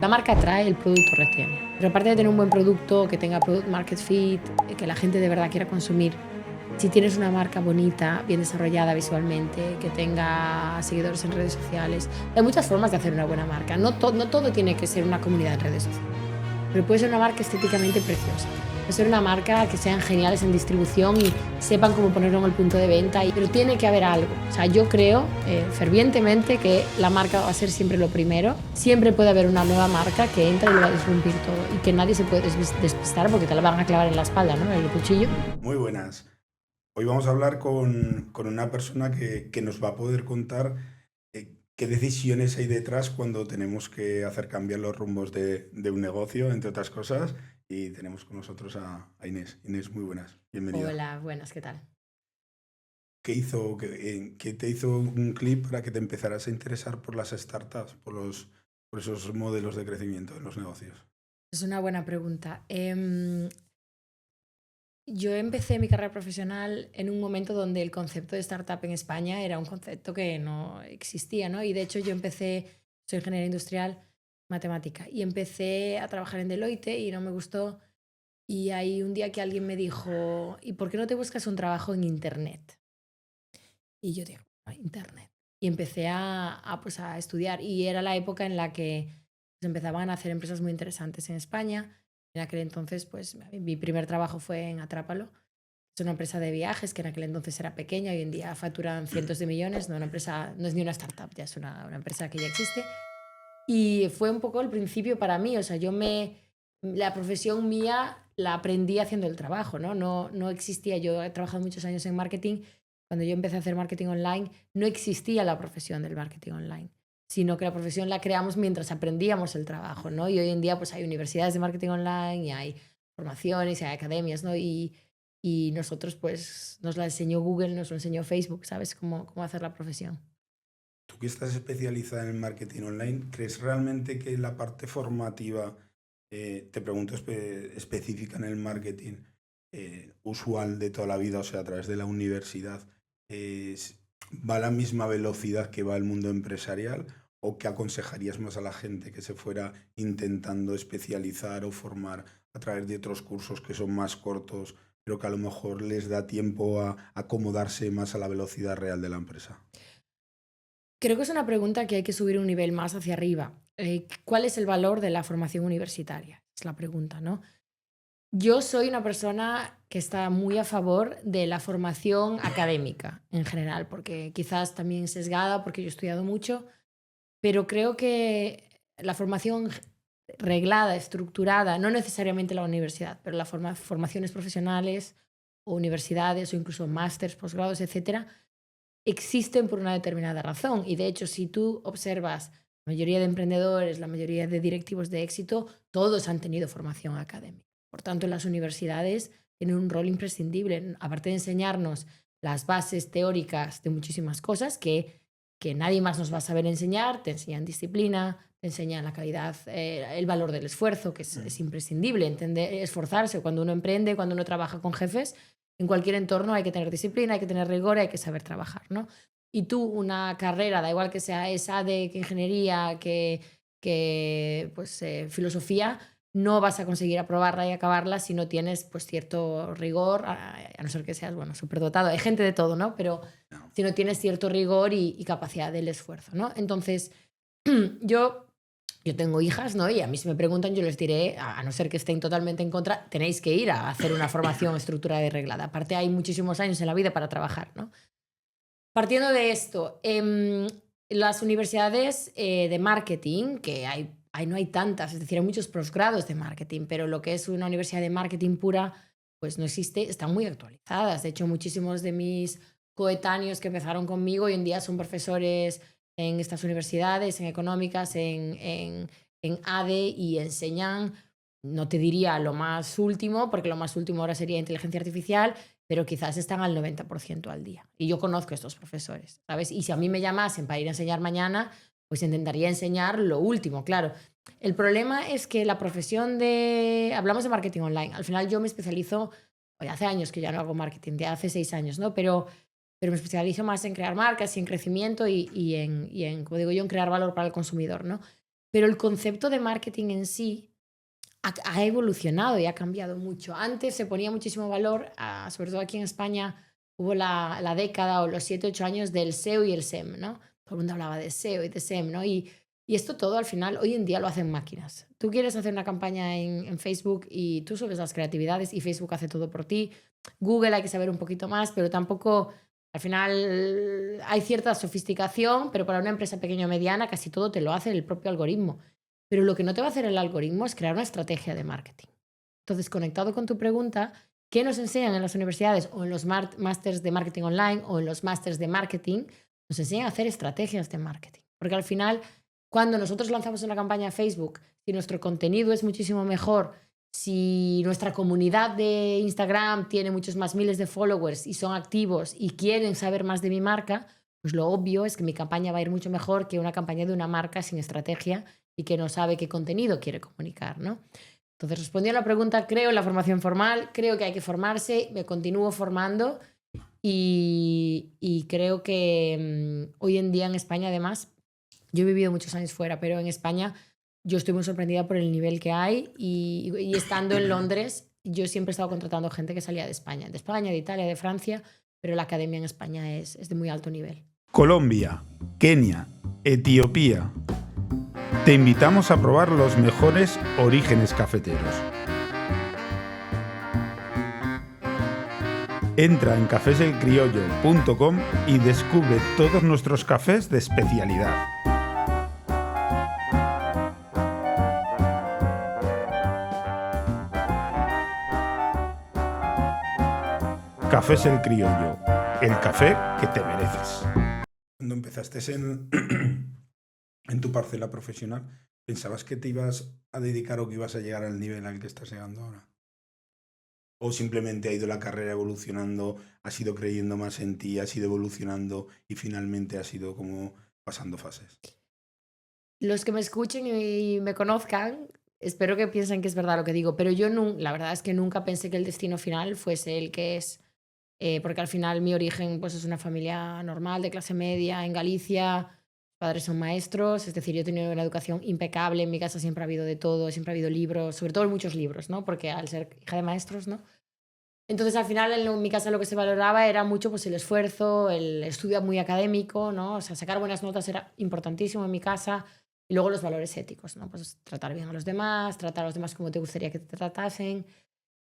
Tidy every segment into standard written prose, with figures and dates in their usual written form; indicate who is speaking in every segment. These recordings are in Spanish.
Speaker 1: La marca atrae, el producto retiene. Pero aparte de tener un buen producto, que tenga product market fit, que la gente de verdad quiera consumir, si tienes una marca bonita, bien desarrollada visualmente, que tenga seguidores en redes sociales, hay muchas formas de hacer una buena marca. No todo tiene que ser una comunidad en redes sociales, pero puede ser una marca estéticamente preciosa. Puede ser una marca que sean geniales en distribución y sepan cómo ponerlo en el punto de venta, pero tiene que haber algo. O sea, yo creo fervientemente que la marca va a ser siempre lo primero. Siempre puede haber una nueva marca que entra y lo va a disrumpir todo y que nadie se puede despistar porque te la van a clavar en la espalda, ¿no? El cuchillo.
Speaker 2: Muy buenas. Hoy vamos a hablar con una persona que nos va a poder contar qué decisiones hay detrás cuando tenemos que hacer cambiar los rumbos de un negocio, entre otras cosas. Y tenemos con nosotros a Inés. Inés, muy buenas. Bienvenida.
Speaker 1: Hola, buenas, ¿qué tal?
Speaker 2: ¿Qué te hizo un clip para que te empezaras a interesar por las startups, por esos modelos de crecimiento en los negocios?
Speaker 1: Es una buena pregunta. Yo empecé mi carrera profesional en un momento donde el concepto de startup en España era un concepto que no existía, ¿no? Y de hecho yo soy ingeniera industrial, matemática, y empecé a trabajar en Deloitte y no me gustó. Y hay un día que alguien me dijo, ¿y por qué no te buscas un trabajo en Internet? Y yo digo, "Ah, Internet". Y empecé pues a estudiar y era la época en la que pues, empezaban a hacer empresas muy interesantes en España. En aquel entonces, pues mi primer trabajo fue en Atrápalo. Es una empresa de viajes que en aquel entonces era pequeña, hoy en día facturan cientos de millones, no, una empresa, no es ni una startup, ya es una empresa que ya existe. Y fue un poco el principio para mí, o sea, la profesión mía la aprendí haciendo el trabajo, ¿no? No existía, yo he trabajado muchos años en marketing, cuando yo empecé a hacer marketing online, no existía la profesión del marketing online, sino que la profesión la creamos mientras aprendíamos el trabajo, ¿no? Y hoy en día pues hay universidades de marketing online y hay formaciones y hay academias, ¿no? Y nosotros pues nos la enseñó Google, nos lo enseñó Facebook, ¿sabes? Cómo hacer la profesión.
Speaker 2: Tú que estás especializada en el marketing online, ¿crees realmente que la parte formativa, te pregunto específica en el marketing, usual de toda la vida, o sea, a través de la universidad, es- va a la misma velocidad que va el mundo empresarial? ¿O qué aconsejarías más a la gente que se fuera intentando especializar o formar a través de otros cursos que son más cortos, pero que a lo mejor les da tiempo a acomodarse más a la velocidad real de la empresa?
Speaker 1: Creo que es una pregunta que hay que subir un nivel más hacia arriba. ¿Cuál es el valor de la formación universitaria? Es la pregunta, ¿no? Yo soy una persona que está muy a favor de la formación académica en general, porque quizás también sesgada, porque yo he estudiado mucho, pero creo que la formación reglada, estructurada, no necesariamente la universidad, pero las formaciones profesionales o universidades o incluso másters, posgrados, etcétera, existen por una determinada razón. Y de hecho, si tú observas la mayoría de emprendedores, la mayoría de directivos de éxito, todos han tenido formación académica. Por tanto, las universidades tienen un rol imprescindible, aparte de enseñarnos las bases teóricas de muchísimas cosas que nadie más nos va a saber enseñar, te enseñan disciplina, te enseñan la calidad, el valor del esfuerzo, que es imprescindible, entender, esforzarse cuando uno emprende, cuando uno trabaja con jefes, en cualquier entorno hay que tener disciplina, hay que tener rigor, hay que saber trabajar, ¿no? Y tú una carrera, da igual que sea esa de que ingeniería, que pues, filosofía, no vas a conseguir aprobarla y acabarla si no tienes pues cierto rigor, a no ser que seas, bueno, superdotado. Hay gente de todo, ¿no? Pero
Speaker 2: No.
Speaker 1: si no tienes cierto rigor y capacidad del esfuerzo, ¿no? Entonces, yo yo tengo hijas, ¿no? Y a mí si me preguntan, yo les diré, a no ser que estén totalmente en contra, tenéis que ir a hacer una formación estructurada y reglada. Aparte, hay muchísimos años en la vida para trabajar, ¿no? Partiendo de esto, las universidades de marketing, que no hay tantas, es decir, hay muchos posgrados de marketing, pero lo que es una universidad de marketing pura, pues no existe, están muy actualizadas. De hecho, muchísimos de mis coetáneos que empezaron conmigo hoy en día son profesores en estas universidades, en económicas, en ADE y enseñan, no te diría lo más último, porque lo más último ahora sería inteligencia artificial, pero quizás están al 90% al día. Y yo conozco a estos profesores, ¿sabes? Y si a mí me llamasen para ir a enseñar mañana, pues intentaría enseñar lo último, claro. El problema es que la profesión de... Hablamos de marketing online. Al final yo me especializo, oye, hace años que ya no hago marketing, de hace 6 años, ¿no? Pero me especializo más en crear marcas y en crecimiento y en, como digo yo, en crear valor para el consumidor, ¿no? pero el concepto de marketing en sí ha evolucionado y ha cambiado mucho. Antes se ponía muchísimo valor, sobre todo aquí en España, hubo la década o los 7, 8 años del SEO y el SEM, ¿no? Todo el mundo hablaba de SEO y de SEM, ¿no? Y esto todo al final, hoy en día lo hacen máquinas. Tú quieres hacer una campaña en Facebook y tú subes las creatividades y Facebook hace todo por ti. Google hay que saber un poquito más, pero tampoco, al final hay cierta sofisticación, pero para una empresa pequeña o mediana casi todo te lo hace el propio algoritmo. Pero lo que no te va a hacer el algoritmo es crear una estrategia de marketing. Entonces, conectado con tu pregunta, ¿qué nos enseñan en las universidades o en los másters de marketing online o en los másters de marketing? Nos enseñan a hacer estrategias de marketing. Porque al final, cuando nosotros lanzamos una campaña a Facebook, si nuestro contenido es muchísimo mejor, si nuestra comunidad de Instagram tiene muchos más miles de followers y son activos y quieren saber más de mi marca, pues lo obvio es que mi campaña va a ir mucho mejor que una campaña de una marca sin estrategia y que no sabe qué contenido quiere comunicar, ¿no? Entonces, respondiendo a la pregunta, creo en la formación formal, creo que hay que formarse, me continúo formando y creo que hoy en día en España, además, yo he vivido muchos años fuera, pero en España yo estoy muy sorprendida por el nivel que hay y estando en Londres, yo siempre he estado contratando gente que salía de España, de Italia, de Francia, pero la academia en España es de muy alto nivel.
Speaker 2: Colombia, Kenia, Etiopía. Te invitamos a probar los mejores orígenes cafeteros. Entra en cafeselcriollo.com y descubre todos nuestros cafés de especialidad. Cafés El Criollo, el café que te mereces. Cuando empezaste en tu parcela profesional, ¿pensabas que te ibas a dedicar o que ibas a llegar al nivel al que estás llegando ahora? ¿O simplemente ha ido la carrera evolucionando, has ido creyendo más en ti, has ido evolucionando y finalmente has ido como pasando fases?
Speaker 1: Los que me escuchen y me conozcan, espero que piensen que es verdad lo que digo, pero yo la verdad es que nunca pensé que el destino final fuese el que es, porque al final mi origen pues, es una familia normal, de clase media, en Galicia, mis padres son maestros, es decir, yo he tenido una educación impecable, en mi casa siempre ha habido de todo, siempre ha habido libros, sobre todo muchos libros, ¿no? Porque al ser hija de maestros, ¿no? Entonces, al final, en mi casa lo que se valoraba era mucho pues, el esfuerzo, el estudio muy académico, ¿no? O sea, sacar buenas notas era importantísimo en mi casa. Y luego los valores éticos, ¿no? Pues tratar bien a los demás, tratar a los demás como te gustaría que te tratasen.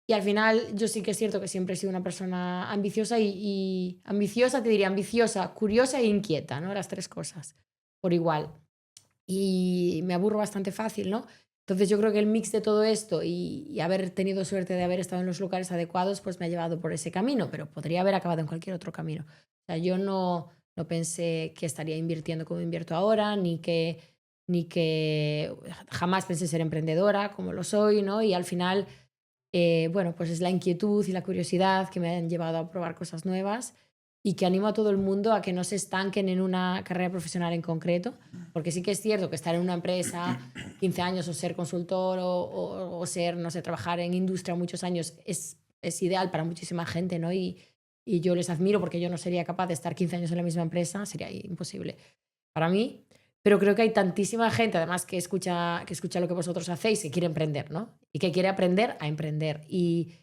Speaker 1: Y al final, yo sí que es cierto que siempre he sido una persona ambiciosa y ambiciosa, te diría, ambiciosa, curiosa e inquieta, ¿no? Las tres cosas, por igual. Y me aburro bastante fácil, ¿no? Entonces yo creo que el mix de todo esto y haber tenido suerte de haber estado en los lugares adecuados, pues me ha llevado por ese camino, pero podría haber acabado en cualquier otro camino. O sea, yo no pensé que estaría invirtiendo como invierto ahora, ni que jamás pensé ser emprendedora como lo soy, ¿no? Y al final, bueno, pues es la inquietud y la curiosidad que me han llevado a probar cosas nuevas y que animo a todo el mundo a que no se estanquen en una carrera profesional en concreto, porque sí que es cierto que estar en una empresa 15 años o ser consultor o ser, no sé, trabajar en industria muchos años es ideal para muchísima gente, ¿no? Y yo les admiro porque yo no sería capaz de estar 15 años en la misma empresa, sería imposible para mí. Pero creo que hay tantísima gente, además, que escucha lo que vosotros hacéis, que quiere emprender, ¿no? Y que quiere aprender a emprender. Y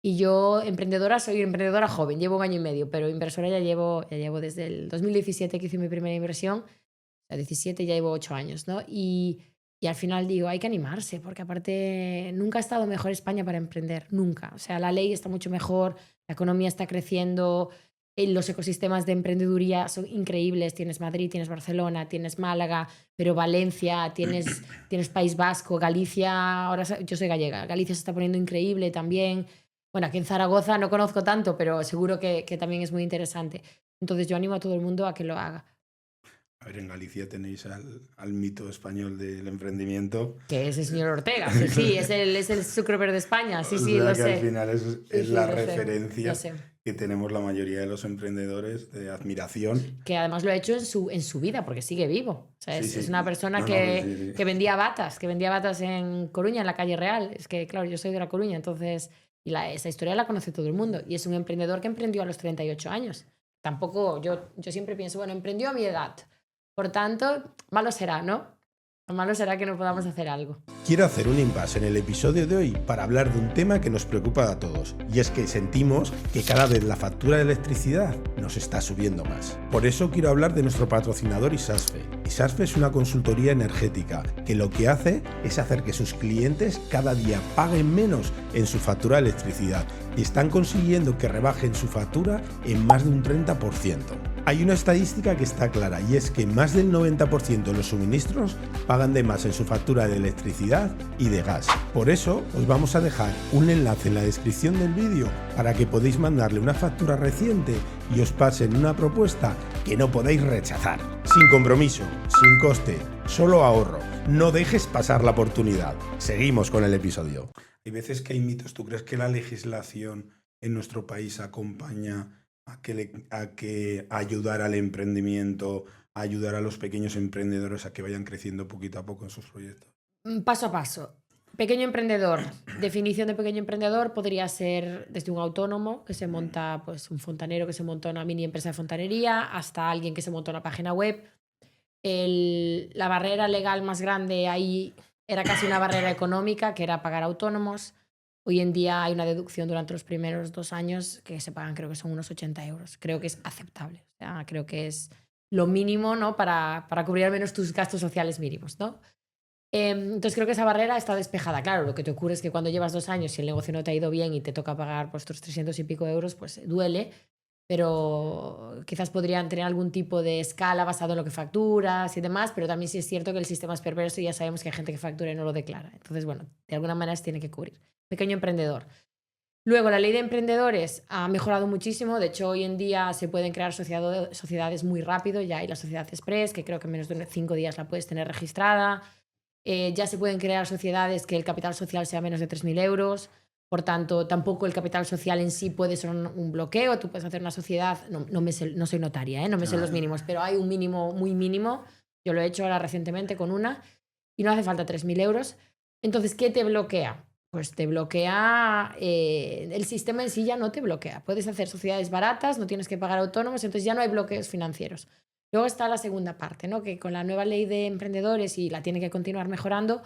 Speaker 1: yo, emprendedora, soy emprendedora joven, llevo 1 año y medio, pero inversora ya llevo desde el 2017 que hice mi primera inversión, o sea, 17 ya llevo 8 años, ¿no? Y al final digo, hay que animarse, porque aparte nunca ha estado mejor España para emprender, nunca. O sea, la ley está mucho mejor, la economía está creciendo, los ecosistemas de emprendeduría son increíbles. Tienes Madrid, tienes Barcelona, tienes Málaga, pero Valencia, tienes País Vasco, Galicia, ahora yo soy gallega, Galicia se está poniendo increíble también. Bueno, aquí en Zaragoza no conozco tanto, pero seguro que también es muy interesante. Entonces yo animo a todo el mundo a que lo haga.
Speaker 2: A ver, en Galicia tenéis al mito español del emprendimiento.
Speaker 1: Que es el señor Ortega, sí, es el Zuckerberg de España, sí,
Speaker 2: O
Speaker 1: sí,
Speaker 2: sea,
Speaker 1: lo
Speaker 2: que
Speaker 1: sé.
Speaker 2: al final es
Speaker 1: Sí,
Speaker 2: la
Speaker 1: lo sé,
Speaker 2: referencia
Speaker 1: lo sé.
Speaker 2: que tenemos la mayoría de los emprendedores de admiración.
Speaker 1: Que además lo ha hecho en su vida, porque sigue vivo. O sea,
Speaker 2: Sí,
Speaker 1: es
Speaker 2: sí.
Speaker 1: una persona
Speaker 2: No,
Speaker 1: que,
Speaker 2: sí, sí.
Speaker 1: que vendía batas en Coruña, en la calle Real. Es que, claro, yo soy de La Coruña, entonces, esa historia la conoce todo el mundo. Y es un emprendedor que emprendió a los 38 años. Tampoco, yo siempre pienso, bueno, emprendió a mi edad. Por tanto, malo será, ¿no? Lo malo será que no podamos hacer algo.
Speaker 3: Quiero hacer un impasse en el episodio de hoy para hablar de un tema que nos preocupa a todos, y es que sentimos que cada vez la factura de electricidad nos está subiendo más. Por eso quiero hablar de nuestro patrocinador Isasfe. Isasfe es una consultoría energética que lo que hace es hacer que sus clientes cada día paguen menos en su factura de electricidad y están consiguiendo que rebajen su factura en más de un 30%. Hay una estadística que está clara y es que más del 90% de los suministros pagan de más en su factura de electricidad y de gas. Por eso os vamos a dejar un enlace en la descripción del vídeo para que podáis mandarle una factura reciente y os pasen una propuesta que no podéis rechazar. Sin compromiso, sin coste, solo ahorro. No dejes pasar la oportunidad. Seguimos con el episodio.
Speaker 2: Hay veces que hay mitos. ¿Tú crees que la legislación en nuestro país acompaña a que ayudar al emprendimiento, a ayudar a los pequeños emprendedores a que vayan creciendo poquito a poco en sus proyectos?
Speaker 1: Paso a paso. Pequeño emprendedor. Definición de pequeño emprendedor podría ser desde un autónomo que se monta, pues un fontanero que se monta una mini empresa de fontanería, hasta alguien que se monta una página web. La barrera legal más grande ahí era casi una barrera económica, que era pagar autónomos. Hoy en día hay una deducción durante los primeros 2 años que se pagan, creo que son unos 80 euros. Creo que es aceptable. O sea, creo que es lo mínimo, ¿no? Para cubrir al menos tus gastos sociales mínimos, ¿no? Entonces creo que esa barrera está despejada. Claro, lo que te ocurre es que cuando llevas 2 años y el negocio no te ha ido bien y te toca pagar pues, tus 300 y pico euros, pues duele, pero quizás podrían tener algún tipo de escala basado en lo que facturas y demás, pero también sí es cierto que el sistema es perverso y ya sabemos que hay gente que factura y no lo declara. Entonces, bueno, de alguna manera se tiene que cubrir. Pequeño emprendedor. Luego, la ley de emprendedores ha mejorado muchísimo. De hecho, hoy en día se pueden crear sociedades muy rápido. Ya hay la sociedad express, que creo que en menos de 5 días la puedes tener registrada. Ya se pueden crear sociedades que el capital social sea menos de 3.000 euros. Por tanto, tampoco el capital social en sí puede ser un bloqueo. Tú puedes hacer una sociedad, no soy notaria, no me sé los mínimos, pero hay un mínimo muy mínimo. Yo lo he hecho ahora recientemente con una y no hace falta 3.000 euros. Entonces, ¿qué te bloquea? Pues te bloquea, el sistema en sí ya no te bloquea. Puedes hacer sociedades baratas, no tienes que pagar autónomos, entonces ya no hay bloqueos financieros. Luego está la segunda parte, ¿no? Que con la nueva ley de emprendedores, y la tiene que continuar mejorando,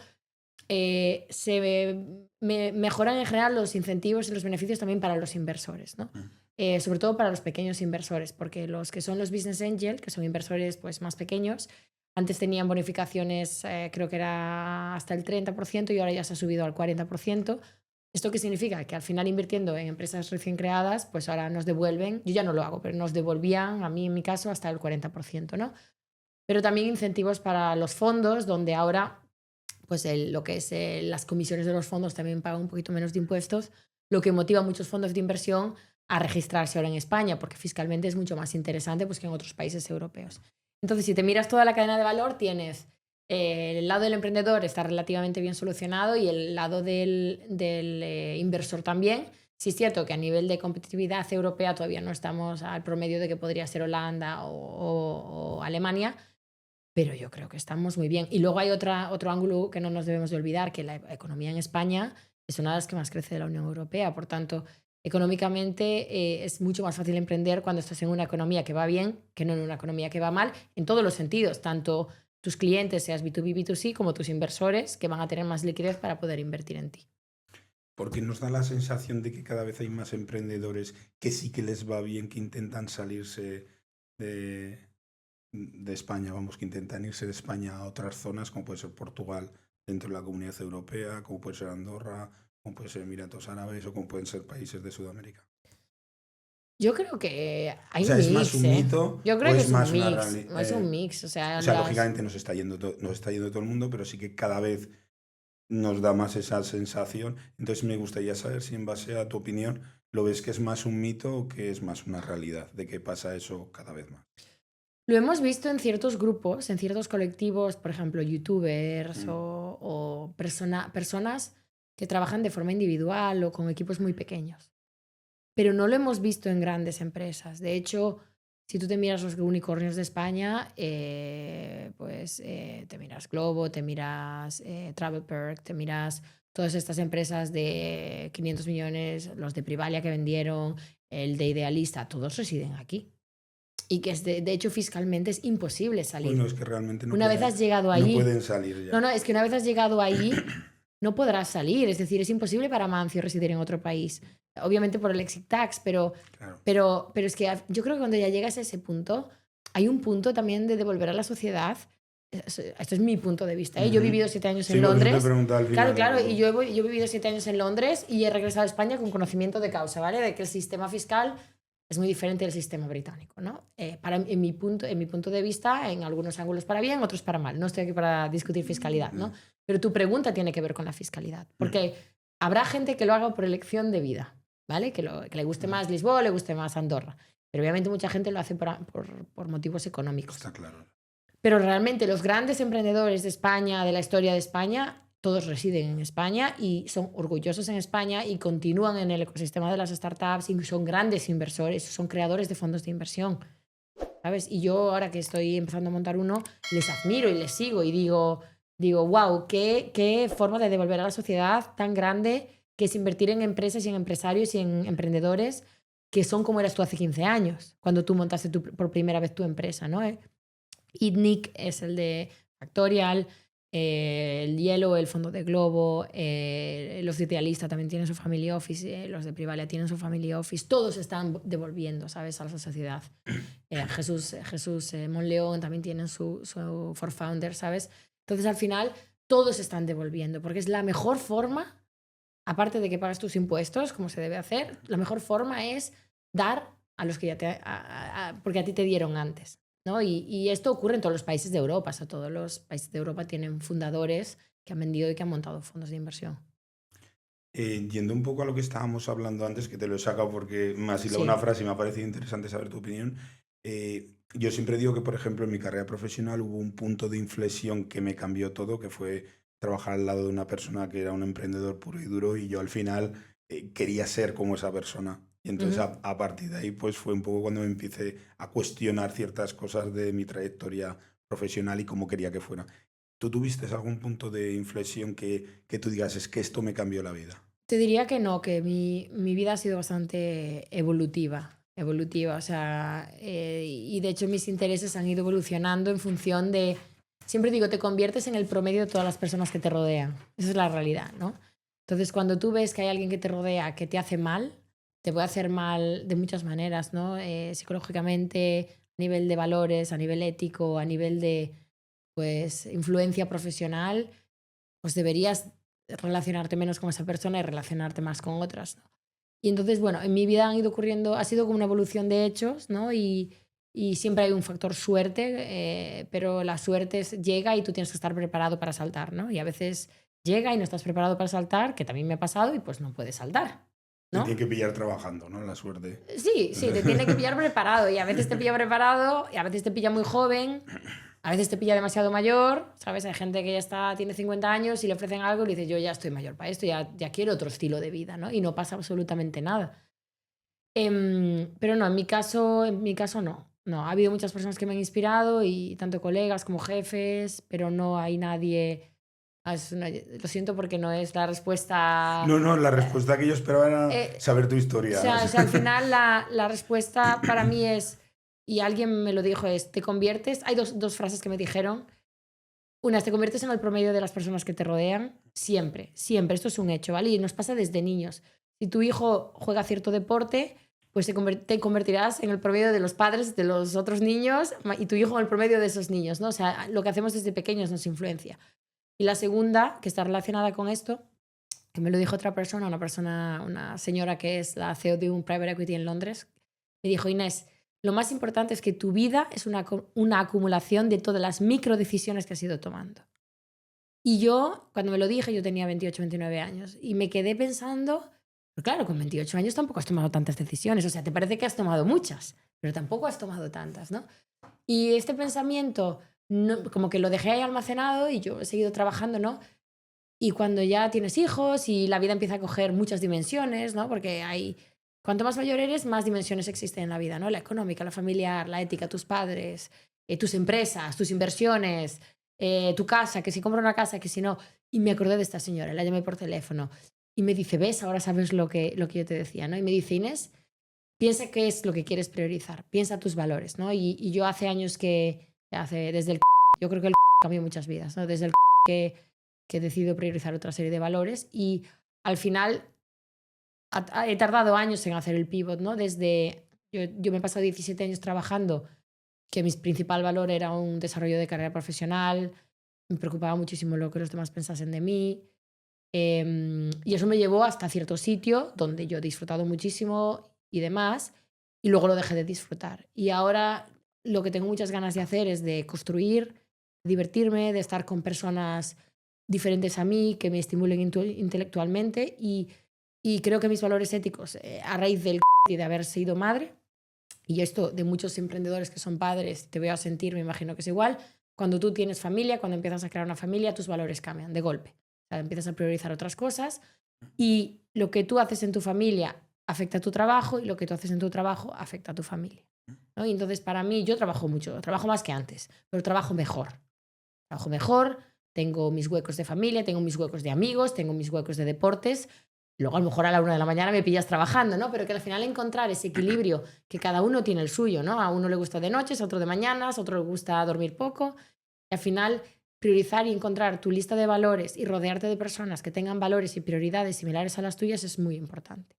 Speaker 1: mejoran en general los incentivos y los beneficios también para los inversores, ¿no? Sobre todo para los pequeños inversores, porque los que son los business angel, que son inversores pues, más pequeños, antes tenían bonificaciones, creo que era hasta el 30% y ahora ya se ha subido al 40%. ¿Esto qué significa? Que al final invirtiendo en empresas recién creadas, pues ahora nos devuelven, yo ya no lo hago, pero nos devolvían, a mí en mi caso, hasta el 40%, ¿no? Pero también incentivos para los fondos, donde ahora pues lo que es las comisiones de los fondos también pagan un poquito menos de impuestos, lo que motiva a muchos fondos de inversión a registrarse ahora en España, porque fiscalmente es mucho más interesante pues, que en otros países europeos. Entonces, si te miras toda la cadena de valor, tienes el lado del emprendedor está relativamente bien solucionado y el lado del inversor también. Sí es cierto que a nivel de competitividad europea todavía no estamos al promedio de que podría ser Holanda o Alemania, pero yo creo que estamos muy bien. Y luego hay otro ángulo que no nos debemos de olvidar, que la economía en España es una de las que más crece de la Unión Europea. Por tanto, económicamente es mucho más fácil emprender cuando estás en una economía que va bien que no en una economía que va mal, en todos los sentidos, tanto tus clientes, seas B2B, B2C, como tus inversores, que van a tener más liquidez para poder invertir en ti.
Speaker 2: Porque nos da la sensación de que cada vez hay más emprendedores que sí que les va bien, que intentan salirse de España, vamos, que intentan irse de España a otras zonas, como puede ser Portugal dentro de la Comunidad Europea, como puede ser Andorra, como puede ser Emiratos Árabes o como pueden ser países de Sudamérica.
Speaker 1: Yo creo que hay
Speaker 2: O sea,
Speaker 1: un
Speaker 2: ¿es
Speaker 1: mix,
Speaker 2: más un mito
Speaker 1: Yo creo
Speaker 2: o
Speaker 1: que
Speaker 2: es
Speaker 1: es un
Speaker 2: más una
Speaker 1: mix.
Speaker 2: realidad?
Speaker 1: Es un mix. O sea,
Speaker 2: Lógicamente nos está yendo todo el mundo, pero sí que cada vez nos da más esa sensación. Entonces me gustaría saber si en base a tu opinión lo ves que es más un mito o que es más una realidad, de que pasa eso cada vez más.
Speaker 1: Lo hemos visto en ciertos grupos, en ciertos colectivos, por ejemplo, youtubers o personas que trabajan de forma individual o con equipos muy pequeños. Pero no lo hemos visto en grandes empresas. De hecho, si tú te miras los unicornios de España, te miras Globo, te miras TravelPerk, te miras todas estas empresas de 500 millones, los de Privalia que vendieron, el de Idealista, todos residen aquí. y que de hecho fiscalmente es imposible salir.
Speaker 2: Bueno, es que realmente no
Speaker 1: Una vez has llegado ahí...
Speaker 2: No pueden salir ya.
Speaker 1: No, es que una vez has llegado ahí no podrás salir. Es decir, es imposible para Amancio residir en otro país. Obviamente por el exit tax,
Speaker 2: Claro.
Speaker 1: pero es que yo creo que cuando ya llegas a ese punto, hay un punto también de devolver a la sociedad. Esto es mi punto de vista, ¿eh? Yo he vivido 7 años en
Speaker 2: por eso te
Speaker 1: Londres.
Speaker 2: preguntaba al final,
Speaker 1: Claro,
Speaker 2: ¿no?
Speaker 1: y yo he vivido 7 años en Londres y he regresado a España con conocimiento de causa, ¿vale? De que el sistema fiscal es muy diferente del sistema británico, ¿no? En mi punto de vista, en algunos ángulos para bien, otros para mal. No estoy aquí para discutir fiscalidad, ¿no? Pero tu pregunta tiene que ver con la fiscalidad. Porque habrá gente que lo haga por elección de vida, ¿vale? Que le guste más Lisboa, le guste más Andorra. Pero obviamente mucha gente lo hace por motivos económicos.
Speaker 2: Está claro.
Speaker 1: Pero realmente los grandes emprendedores de España, de la historia de España, todos residen en España y son orgullosos en España y continúan en el ecosistema de las startups y son grandes inversores, son creadores de fondos de inversión, ¿sabes? Y yo ahora que estoy empezando a montar uno, les admiro y les sigo y digo wow, qué forma de devolver a la sociedad tan grande que es invertir en empresas y en empresarios y en emprendedores que son como eras tú hace 15 años, cuando tú montaste por primera vez tu empresa, ¿no? ITNIC es el de Factorial, el Yellow, el fondo de Globo, los de Idealista también tienen su family office, los de Privalia tienen su family office, todos están devolviendo, ¿sabes?, a la sociedad. Jesús Monleón también tienen su For Founders, ¿sabes? Entonces al final todos están devolviendo porque es la mejor forma, aparte de que pagas tus impuestos, como se debe hacer, la mejor forma es dar a los que ya porque a ti te dieron antes, ¿no? Y esto ocurre en todos los países de Europa. O sea, todos los países de Europa tienen fundadores que han vendido y que han montado fondos de inversión.
Speaker 2: Yendo un poco a lo que estábamos hablando antes, que te lo he sacado porque me has hilado una frase y me ha parecido interesante saber tu opinión. Yo siempre digo que, por ejemplo, en mi carrera profesional hubo un punto de inflexión que me cambió todo, que fue trabajar al lado de una persona que era un emprendedor puro y duro y yo al final quería ser como esa persona. Y entonces a partir de ahí pues fue un poco cuando me empecé a cuestionar ciertas cosas de mi trayectoria profesional y cómo quería que fuera. ¿Tú tuviste algún punto de inflexión que tú digas, es que esto me cambió la vida?
Speaker 1: Te diría que no, que mi vida ha sido bastante evolutiva, o sea, y de hecho mis intereses han ido evolucionando en función de, siempre digo, te conviertes en el promedio de todas las personas que te rodean. Esa es la realidad, ¿no? Entonces cuando tú ves que hay alguien que te rodea que te hace mal, te puede hacer mal de muchas maneras, ¿no? Psicológicamente, a nivel de valores, a nivel ético, a nivel de pues, influencia profesional, pues deberías relacionarte menos con esa persona y relacionarte más con otras, ¿no? Y entonces, bueno, en mi vida han ido ocurriendo, ha sido como una evolución de hechos, ¿no? Y siempre hay un factor suerte, pero la suerte llega y tú tienes que estar preparado para saltar, ¿no? Y a veces llega y no estás preparado para saltar, que también me ha pasado, y pues no puedes saltar, ¿no?
Speaker 2: Te tiene que pillar trabajando, ¿no? La suerte.
Speaker 1: Sí, te tiene que pillar preparado y a veces te pilla preparado y a veces te pilla muy joven, a veces te pilla demasiado mayor, ¿sabes? Hay gente que ya tiene 50 años y le ofrecen algo y le dice, yo ya estoy mayor para esto, ya quiero otro estilo de vida, ¿no? Y no pasa absolutamente nada. Pero no, en mi caso no. No, ha habido muchas personas que me han inspirado y tanto colegas como jefes, pero no hay nadie... lo siento porque no es la respuesta...
Speaker 2: No, la respuesta que yo esperaba era saber tu historia.
Speaker 1: O sea, al final la respuesta para mí es, y alguien me lo dijo, es, te conviertes... Hay dos frases que me dijeron. Una es, te conviertes en el promedio de las personas que te rodean. Siempre, siempre. Esto es un hecho, ¿vale? Y nos pasa desde niños. Si tu hijo juega cierto deporte, pues te convertirás en el promedio de los padres de los otros niños y tu hijo en el promedio de esos niños, ¿no? O sea, lo que hacemos desde pequeños nos influencia. Y la segunda, que está relacionada con esto, que me lo dijo otra persona, una señora que es la CEO de un private equity en Londres, me dijo, Inés, lo más importante es que tu vida es una acumulación de todas las microdecisiones que has ido tomando. Y yo, cuando me lo dije, yo tenía 28, 29 años y me quedé pensando, pero claro, con 28 años tampoco has tomado tantas decisiones, o sea, te parece que has tomado muchas, pero tampoco has tomado tantas, ¿no? Y este pensamiento... No, como que lo dejé ahí almacenado y yo he seguido trabajando, ¿no? Y cuando ya tienes hijos y la vida empieza a coger muchas dimensiones, ¿no? Porque cuanto más mayor eres, más dimensiones existen en la vida, ¿no? La económica, la familiar, la ética, tus padres, tus empresas, tus inversiones, tu casa, que si compro una casa, que si no. Y me acordé de esta señora, la llamé por teléfono y me dice, ¿ves? Ahora sabes lo que yo te decía, ¿no? Y me dice, Inés, piensa qué es lo que quieres priorizar, piensa tus valores, ¿no? Y yo hace años desde el yo creo que el cambió muchas vidas, ¿no? Desde el que he decidido priorizar otra serie de valores y al final he tardado años en hacer el pivot, ¿no? Yo me he pasado 17 años trabajando, que mi principal valor era un desarrollo de carrera profesional, me preocupaba muchísimo lo que los demás pensasen de mí, y eso me llevó hasta cierto sitio donde yo he disfrutado muchísimo y demás, y luego lo dejé de disfrutar. Y ahora lo que tengo muchas ganas de hacer es de construir, divertirme, de estar con personas diferentes a mí, que me estimulen intelectualmente y creo que mis valores éticos, a raíz del y de haber sido madre, y esto de muchos emprendedores que son padres, te veo a sentir, me imagino que es igual, cuando tú tienes familia, cuando empiezas a crear una familia, tus valores cambian de golpe. O sea, empiezas a priorizar otras cosas y lo que tú haces en tu familia afecta a tu trabajo y lo que tú haces en tu trabajo afecta a tu familia, ¿no? Y entonces para mí, yo trabajo mucho, trabajo más que antes, pero trabajo mejor. Trabajo mejor, tengo mis huecos de familia, tengo mis huecos de amigos, tengo mis huecos de deportes. Luego a lo mejor a la 1 de la mañana me pillas trabajando, ¿no? Pero que al final encontrar ese equilibrio, que cada uno tiene el suyo, ¿no? A uno le gusta de noches, a otro de mañanas, a otro le gusta dormir poco. Y al final priorizar y encontrar tu lista de valores y rodearte de personas que tengan valores y prioridades similares a las tuyas es muy importante.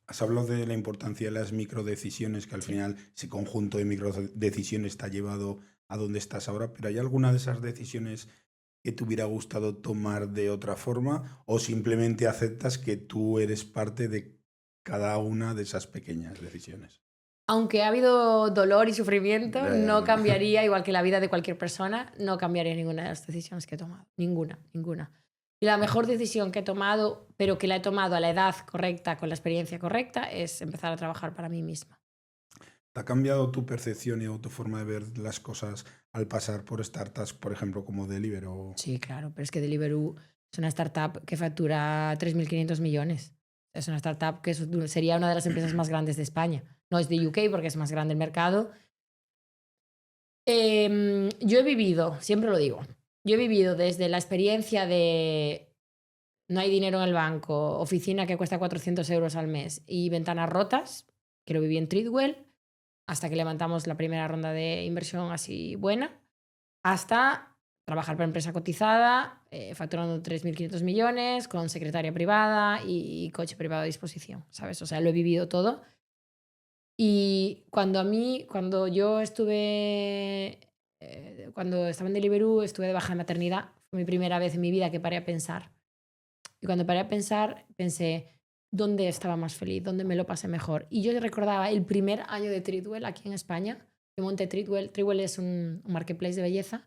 Speaker 2: Has hablado de la importancia de las microdecisiones, que al final ese conjunto de microdecisiones te ha llevado a donde estás ahora, pero ¿hay alguna de esas decisiones que te hubiera gustado tomar de otra forma o simplemente aceptas que tú eres parte de cada una de esas pequeñas decisiones?
Speaker 1: Aunque ha habido dolor y sufrimiento, no cambiaría, igual que la vida de cualquier persona, no cambiaría ninguna de las decisiones que he tomado. Ninguna. Y la mejor decisión que he tomado, pero que la he tomado a la edad correcta, con la experiencia correcta, es empezar a trabajar para mí misma.
Speaker 2: ¿Te ha cambiado tu percepción y tu forma de ver las cosas al pasar por startups, por ejemplo, como Deliveroo?
Speaker 1: Sí, claro, pero es que Deliveroo es una startup que factura 3.500 millones. Es una startup que sería una de las empresas más grandes de España. No es de UK porque es más grande el mercado. Yo he vivido, siempre lo digo, yo he vivido desde la experiencia de no hay dinero en el banco, oficina que cuesta 400 euros al mes y ventanas rotas, que lo viví en Treatwell, hasta que levantamos la primera ronda de inversión así buena, hasta trabajar para empresa cotizada, facturando 3.500 millones, con secretaria privada y coche privado a disposición, ¿sabes? O sea, lo he vivido todo. Y cuando yo estuve, cuando estaba en Deliveroo, estuve de baja de maternidad, fue mi primera vez en mi vida que paré a pensar. Y cuando paré a pensar, pensé, ¿dónde estaba más feliz? ¿Dónde me lo pasé mejor? Y yo recordaba el primer año de Treatwell aquí en España. Yo monté Treatwell. Treatwell es un marketplace de belleza.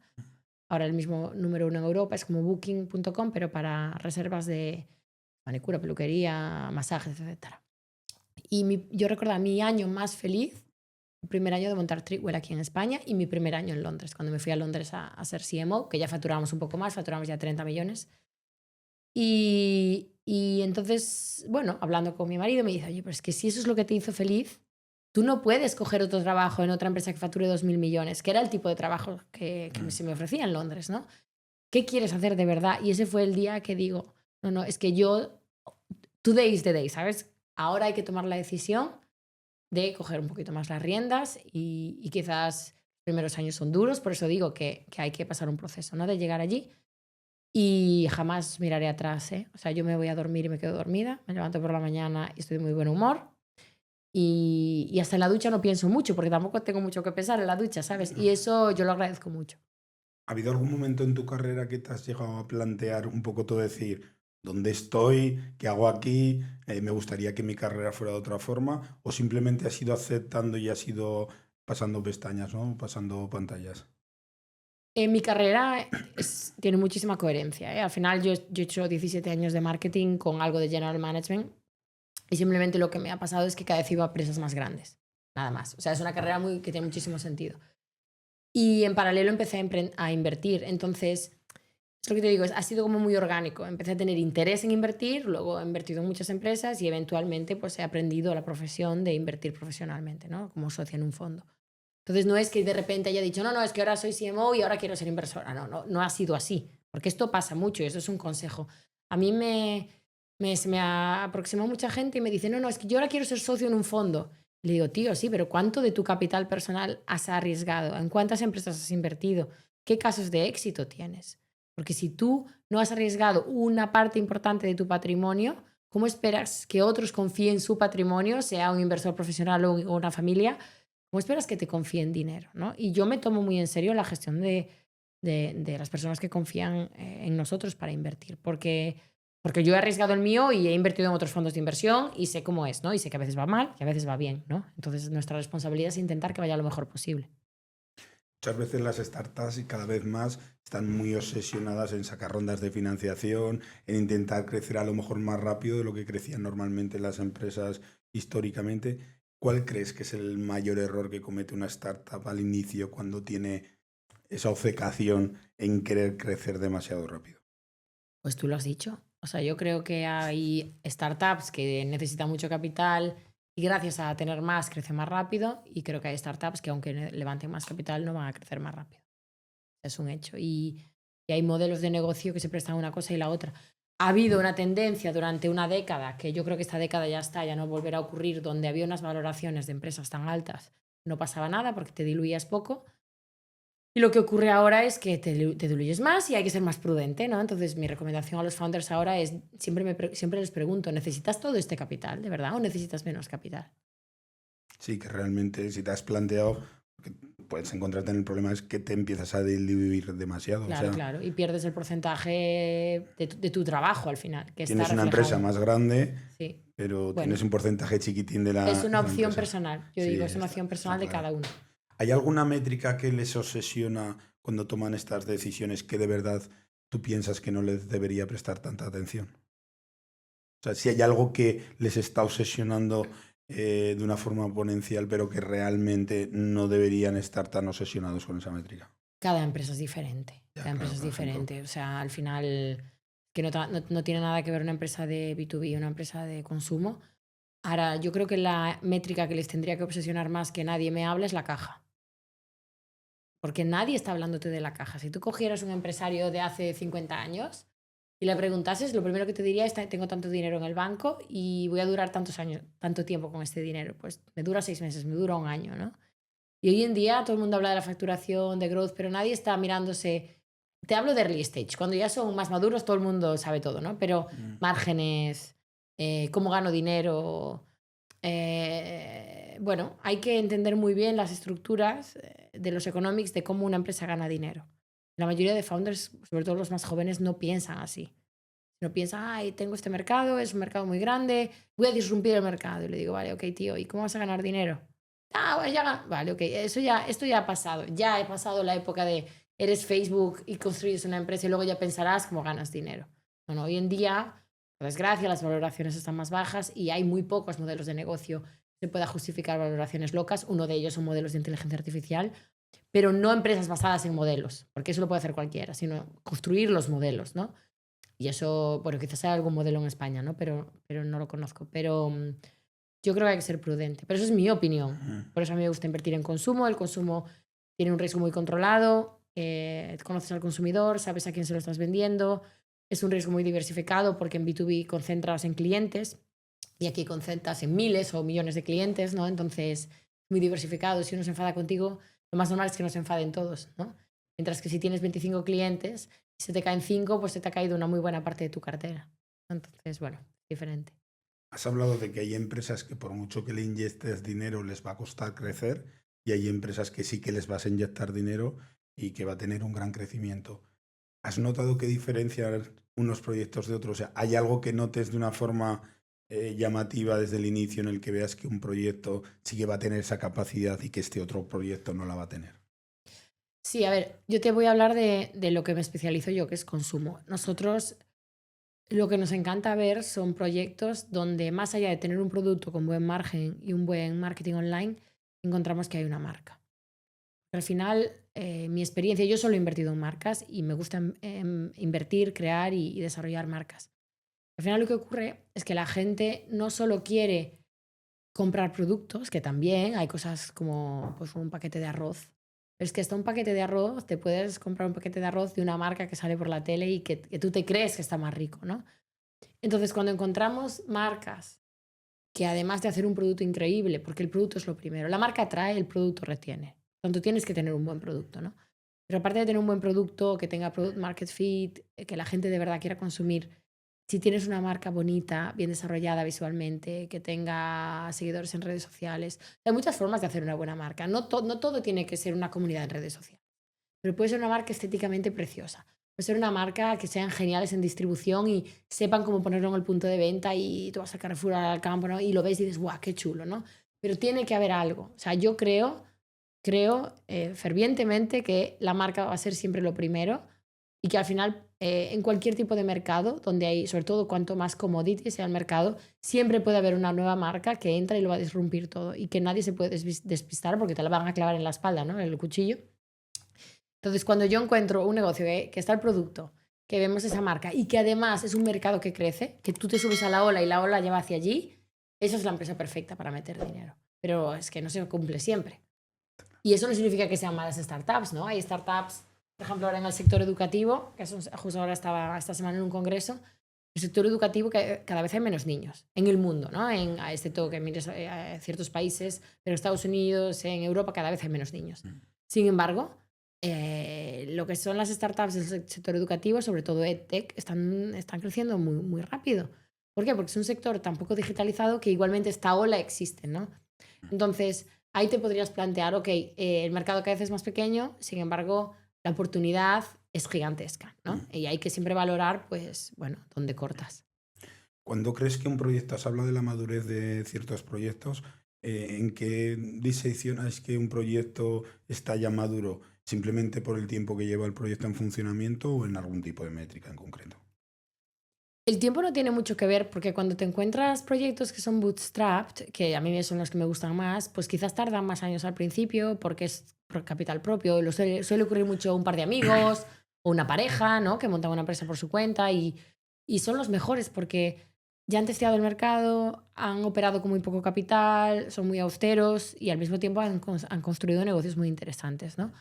Speaker 1: Ahora el mismo número 1 en Europa. Es como booking.com, pero para reservas de manicura, peluquería, masajes, etc. Y yo recordaba mi año más feliz, el primer año de montar Treatwell aquí en España y mi primer año en Londres, cuando me fui a Londres a ser CMO, que ya facturábamos un poco más, facturábamos ya 30 millones. Y entonces, bueno, hablando con mi marido, me dice, oye, pero es que si eso es lo que te hizo feliz, tú no puedes coger otro trabajo en otra empresa que facture 2.000 millones, que era el tipo de trabajo que se me ofrecía en Londres, ¿no? ¿Qué quieres hacer de verdad? Y ese fue el día que digo, no, es que today is the day, ¿sabes? Ahora hay que tomar la decisión de coger un poquito más las riendas y quizás los primeros años son duros, por eso digo que hay que pasar un proceso, ¿no? De llegar allí. Y jamás miraré atrás, ¿eh? O sea, yo me voy a dormir y me quedo dormida, me levanto por la mañana y estoy de muy buen humor. Y hasta en la ducha no pienso mucho, porque tampoco tengo mucho que pensar en la ducha, ¿sabes? Y eso yo lo agradezco mucho.
Speaker 2: ¿Ha habido algún momento en tu carrera que te has llegado a plantear un poco todo, decir, ¿dónde estoy? ¿Qué hago aquí? ¿Me gustaría que mi carrera fuera de otra forma? ¿O simplemente has ido aceptando y has ido pasando pestañas, ¿no? Pasando pantallas?
Speaker 1: Mi carrera tiene muchísima coherencia, ¿eh? Al final yo he hecho 17 años de marketing con algo de general management y simplemente lo que me ha pasado es que cada vez iba a empresas más grandes, nada más. O sea, es una carrera que tiene muchísimo sentido. Y en paralelo empecé a invertir. Entonces, es lo que te digo, ha sido como muy orgánico. Empecé a tener interés en invertir, luego he invertido en muchas empresas y eventualmente pues he aprendido la profesión de invertir profesionalmente, ¿no? Como socia en un fondo. Entonces no es que de repente haya dicho, no, es que ahora soy CMO y ahora quiero ser inversora. No ha sido así, porque esto pasa mucho y eso es un consejo. A mí se me aproximó mucha gente y me dice, no, es que yo ahora quiero ser socio en un fondo. Le digo, tío, sí, pero ¿cuánto de tu capital personal has arriesgado? ¿En cuántas empresas has invertido? ¿Qué casos de éxito tienes? Porque si tú no has arriesgado una parte importante de tu patrimonio, ¿cómo esperas que otros confíen su patrimonio, sea un inversor profesional o una familia? ¿Cómo esperas que te confíen dinero? ¿No? Y yo me tomo muy en serio la gestión de las personas que confían en nosotros para invertir, porque yo he arriesgado el mío y he invertido en otros fondos de inversión y sé cómo es, ¿no? Y sé que a veces va mal y a veces va bien, ¿no? Entonces nuestra responsabilidad es intentar que vaya lo mejor posible.
Speaker 2: Muchas veces las startups y cada vez más están muy obsesionadas en sacar rondas de financiación, en intentar crecer a lo mejor más rápido de lo que crecían normalmente las empresas históricamente. ¿Cuál crees que es el mayor error que comete una startup al inicio cuando tiene esa obcecación en querer crecer demasiado rápido?
Speaker 1: Pues tú lo has dicho. O sea, yo creo que hay startups que necesitan mucho capital y gracias a tener más crecen más rápido, y creo que hay startups que aunque levanten más capital no van a crecer más rápido. Es un hecho. Y hay modelos de negocio que se prestan una cosa y la otra. Ha habido una tendencia durante una década, que yo creo que esta década ya está, ya no volverá a ocurrir, donde había unas valoraciones de empresas tan altas, no pasaba nada porque te diluías poco. Y lo que ocurre ahora es que te diluyes más y hay que ser más prudente, ¿no? Entonces, mi recomendación a los founders ahora es, siempre les pregunto, ¿necesitas todo este capital, de verdad, o necesitas menos capital?
Speaker 2: Sí, que realmente si te has planteado, que puedes encontrarte en el problema es que te empiezas a diluir demasiado.
Speaker 1: Claro,
Speaker 2: O sea,
Speaker 1: claro. Y pierdes el porcentaje de tu trabajo al final, que está
Speaker 2: tienes una empresa
Speaker 1: reflejado.
Speaker 2: más grande,
Speaker 1: Sí.
Speaker 2: pero
Speaker 1: Bueno,
Speaker 2: tienes un porcentaje chiquitín de
Speaker 1: es una
Speaker 2: la
Speaker 1: opción
Speaker 2: empresa.
Speaker 1: personal. Yo
Speaker 2: Sí,
Speaker 1: digo, es una
Speaker 2: está
Speaker 1: opción personal de
Speaker 2: claro.
Speaker 1: cada uno.
Speaker 2: ¿Hay alguna métrica que les obsesiona cuando toman estas decisiones que de verdad tú piensas que no les debería prestar tanta atención? O sea, si hay algo que les está obsesionando de una forma exponencial, pero que realmente no deberían estar tan obsesionados con esa métrica.
Speaker 1: Cada empresa es diferente.
Speaker 2: Ya,
Speaker 1: Cada empresa
Speaker 2: claro,
Speaker 1: es
Speaker 2: por ejemplo.
Speaker 1: diferente. O sea, al final, que no tiene nada que ver una empresa de B2B y una empresa de consumo. Ahora, yo creo que la métrica que les tendría que obsesionar más que nadie me habla es la caja. Porque nadie está hablándote de la caja. Si tú cogieras un empresario de hace 50 años y le preguntases, lo primero que te diría es, tengo tanto dinero en el banco y voy a durar tantos años, tanto tiempo con este dinero. Pues me dura 6 meses, me dura un año, ¿no? Y hoy en día todo el mundo habla de la facturación, de growth, pero nadie está mirándose. Te hablo de early stage. Cuando ya son más maduros, todo el mundo sabe todo, ¿no? Pero márgenes, cómo gano dinero. Bueno, hay que entender muy bien las estructuras de los economics de cómo una empresa gana dinero. La mayoría de founders, sobre todo los más jóvenes, no piensan así. No piensan, ay, tengo este mercado, es un mercado muy grande, voy a disrumpir el mercado. Y le digo, vale, ok, tío, ¿y cómo vas a ganar dinero? Ah, bueno, vale, ok, esto ya ha pasado. Ya he pasado la época de eres Facebook y construyes una empresa y luego ya pensarás cómo ganas dinero. Bueno, hoy en día, por desgracia, las valoraciones están más bajas y hay muy pocos modelos de negocio que se pueda justificar valoraciones locas. Uno de ellos son modelos de inteligencia artificial, pero no empresas basadas en modelos, porque eso lo puede hacer cualquiera, sino construir los modelos, ¿no? Y eso, bueno, quizás haya algún modelo en España, ¿no? Pero no lo conozco. Pero yo creo que hay que ser prudente. Pero eso es mi opinión. Por eso a mí me gusta invertir en consumo. El consumo tiene un riesgo muy controlado. Conoces al consumidor, sabes a quién se lo estás vendiendo. Es un riesgo muy diversificado porque en B2B concentras en clientes y aquí concentras en miles o millones de clientes, ¿no? Entonces, muy diversificado. Si uno se enfada contigo, lo más normal es que no se enfaden todos, ¿no? Mientras que si tienes 25 clientes y se te caen 5, pues se te ha caído una muy buena parte de tu cartera. Entonces, bueno, diferente.
Speaker 2: Has hablado de que hay empresas que por mucho que le inyectes dinero les va a costar crecer y hay empresas que sí que les vas a inyectar dinero y que va a tener un gran crecimiento. ¿Has notado qué diferencian unos proyectos de otros? O sea, ¿hay algo que notes de una forma llamativa desde el inicio en el que veas que un proyecto sí que va a tener esa capacidad y que este otro proyecto no la va a tener?
Speaker 1: Sí, a ver, yo te voy a hablar de lo que me especializo yo, que es consumo. Nosotros lo que nos encanta ver son proyectos donde, más allá de tener un producto con buen margen y un buen marketing online, encontramos que hay una marca. Al final, mi experiencia, yo solo he invertido en marcas y me gusta invertir, crear y desarrollar marcas. Al final lo que ocurre es que la gente no solo quiere comprar productos, que también hay cosas como pues, un paquete de arroz. Pero es que hasta un paquete de arroz, te puedes comprar un paquete de arroz de una marca que sale por la tele y que tú te crees que está más rico, ¿no? Entonces, cuando encontramos marcas que además de hacer un producto increíble, porque el producto es lo primero, la marca atrae, el producto retiene. Tanto tienes que tener un buen producto, ¿no? Pero aparte de tener un buen producto, que tenga product market fit, que la gente de verdad quiera consumir, si tienes una marca bonita, bien desarrollada visualmente, que tenga seguidores en redes sociales, hay muchas formas de hacer una buena marca. No todo tiene que ser una comunidad en redes sociales, pero puede ser una marca estéticamente preciosa. Puede ser una marca que sean geniales en distribución y sepan cómo ponerlo en el punto de venta y tú vas a Carrefour al campo, ¿no? Y lo ves y dices, ¡guau, qué chulo!, ¿no? Pero tiene que haber algo. O sea, yo creo fervientemente que la marca va a ser siempre lo primero y que al final en cualquier tipo de mercado, donde hay, sobre todo cuanto más commodity sea el mercado, siempre puede haber una nueva marca que entra y lo va a disrumpir todo y que nadie se puede despistar porque te la van a clavar en la espalda, ¿no? En el cuchillo. Entonces, cuando yo encuentro un negocio que está el producto, que vemos esa marca y que además es un mercado que crece, que tú te subes a la ola y la ola lleva hacia allí, esa es la empresa perfecta para meter dinero. Pero es que no se cumple siempre. Y eso no significa que sean malas startups, ¿no? Hay startups, por ejemplo, ahora en el sector educativo, que justo ahora estaba esta semana en un congreso, el sector educativo que cada vez hay menos niños en el mundo, ¿no? Excepto que mires a ciertos países, pero en Estados Unidos, en Europa, cada vez hay menos niños. Sin embargo, lo que son las startups del sector educativo, sobre todo EdTech, están creciendo muy, muy rápido. ¿Por qué? Porque es un sector tan poco digitalizado que igualmente esta ola existe, ¿no? Entonces, ahí te podrías plantear, ok, el mercado cada vez es más pequeño, sin embargo, la oportunidad es gigantesca, ¿no? Y hay que siempre valorar, pues, bueno, dónde cortas.
Speaker 2: ¿Cuándo crees que un proyecto, has hablado de la madurez de ciertos proyectos, en qué diseccionas que un proyecto está ya maduro? ¿Simplemente por el tiempo que lleva el proyecto en funcionamiento o en algún tipo de métrica en concreto?
Speaker 1: El tiempo no tiene mucho que ver porque cuando te encuentras proyectos que son bootstrapped, que a mí son los que me gustan más, pues quizás tardan más años al principio porque es por capital propio. Suele ocurrir mucho un par de amigos o una pareja, ¿no? Que montan una empresa por su cuenta y son los mejores porque ya han testeado el mercado, han operado con muy poco capital, son muy austeros y al mismo tiempo han construido negocios muy interesantes, ¿no?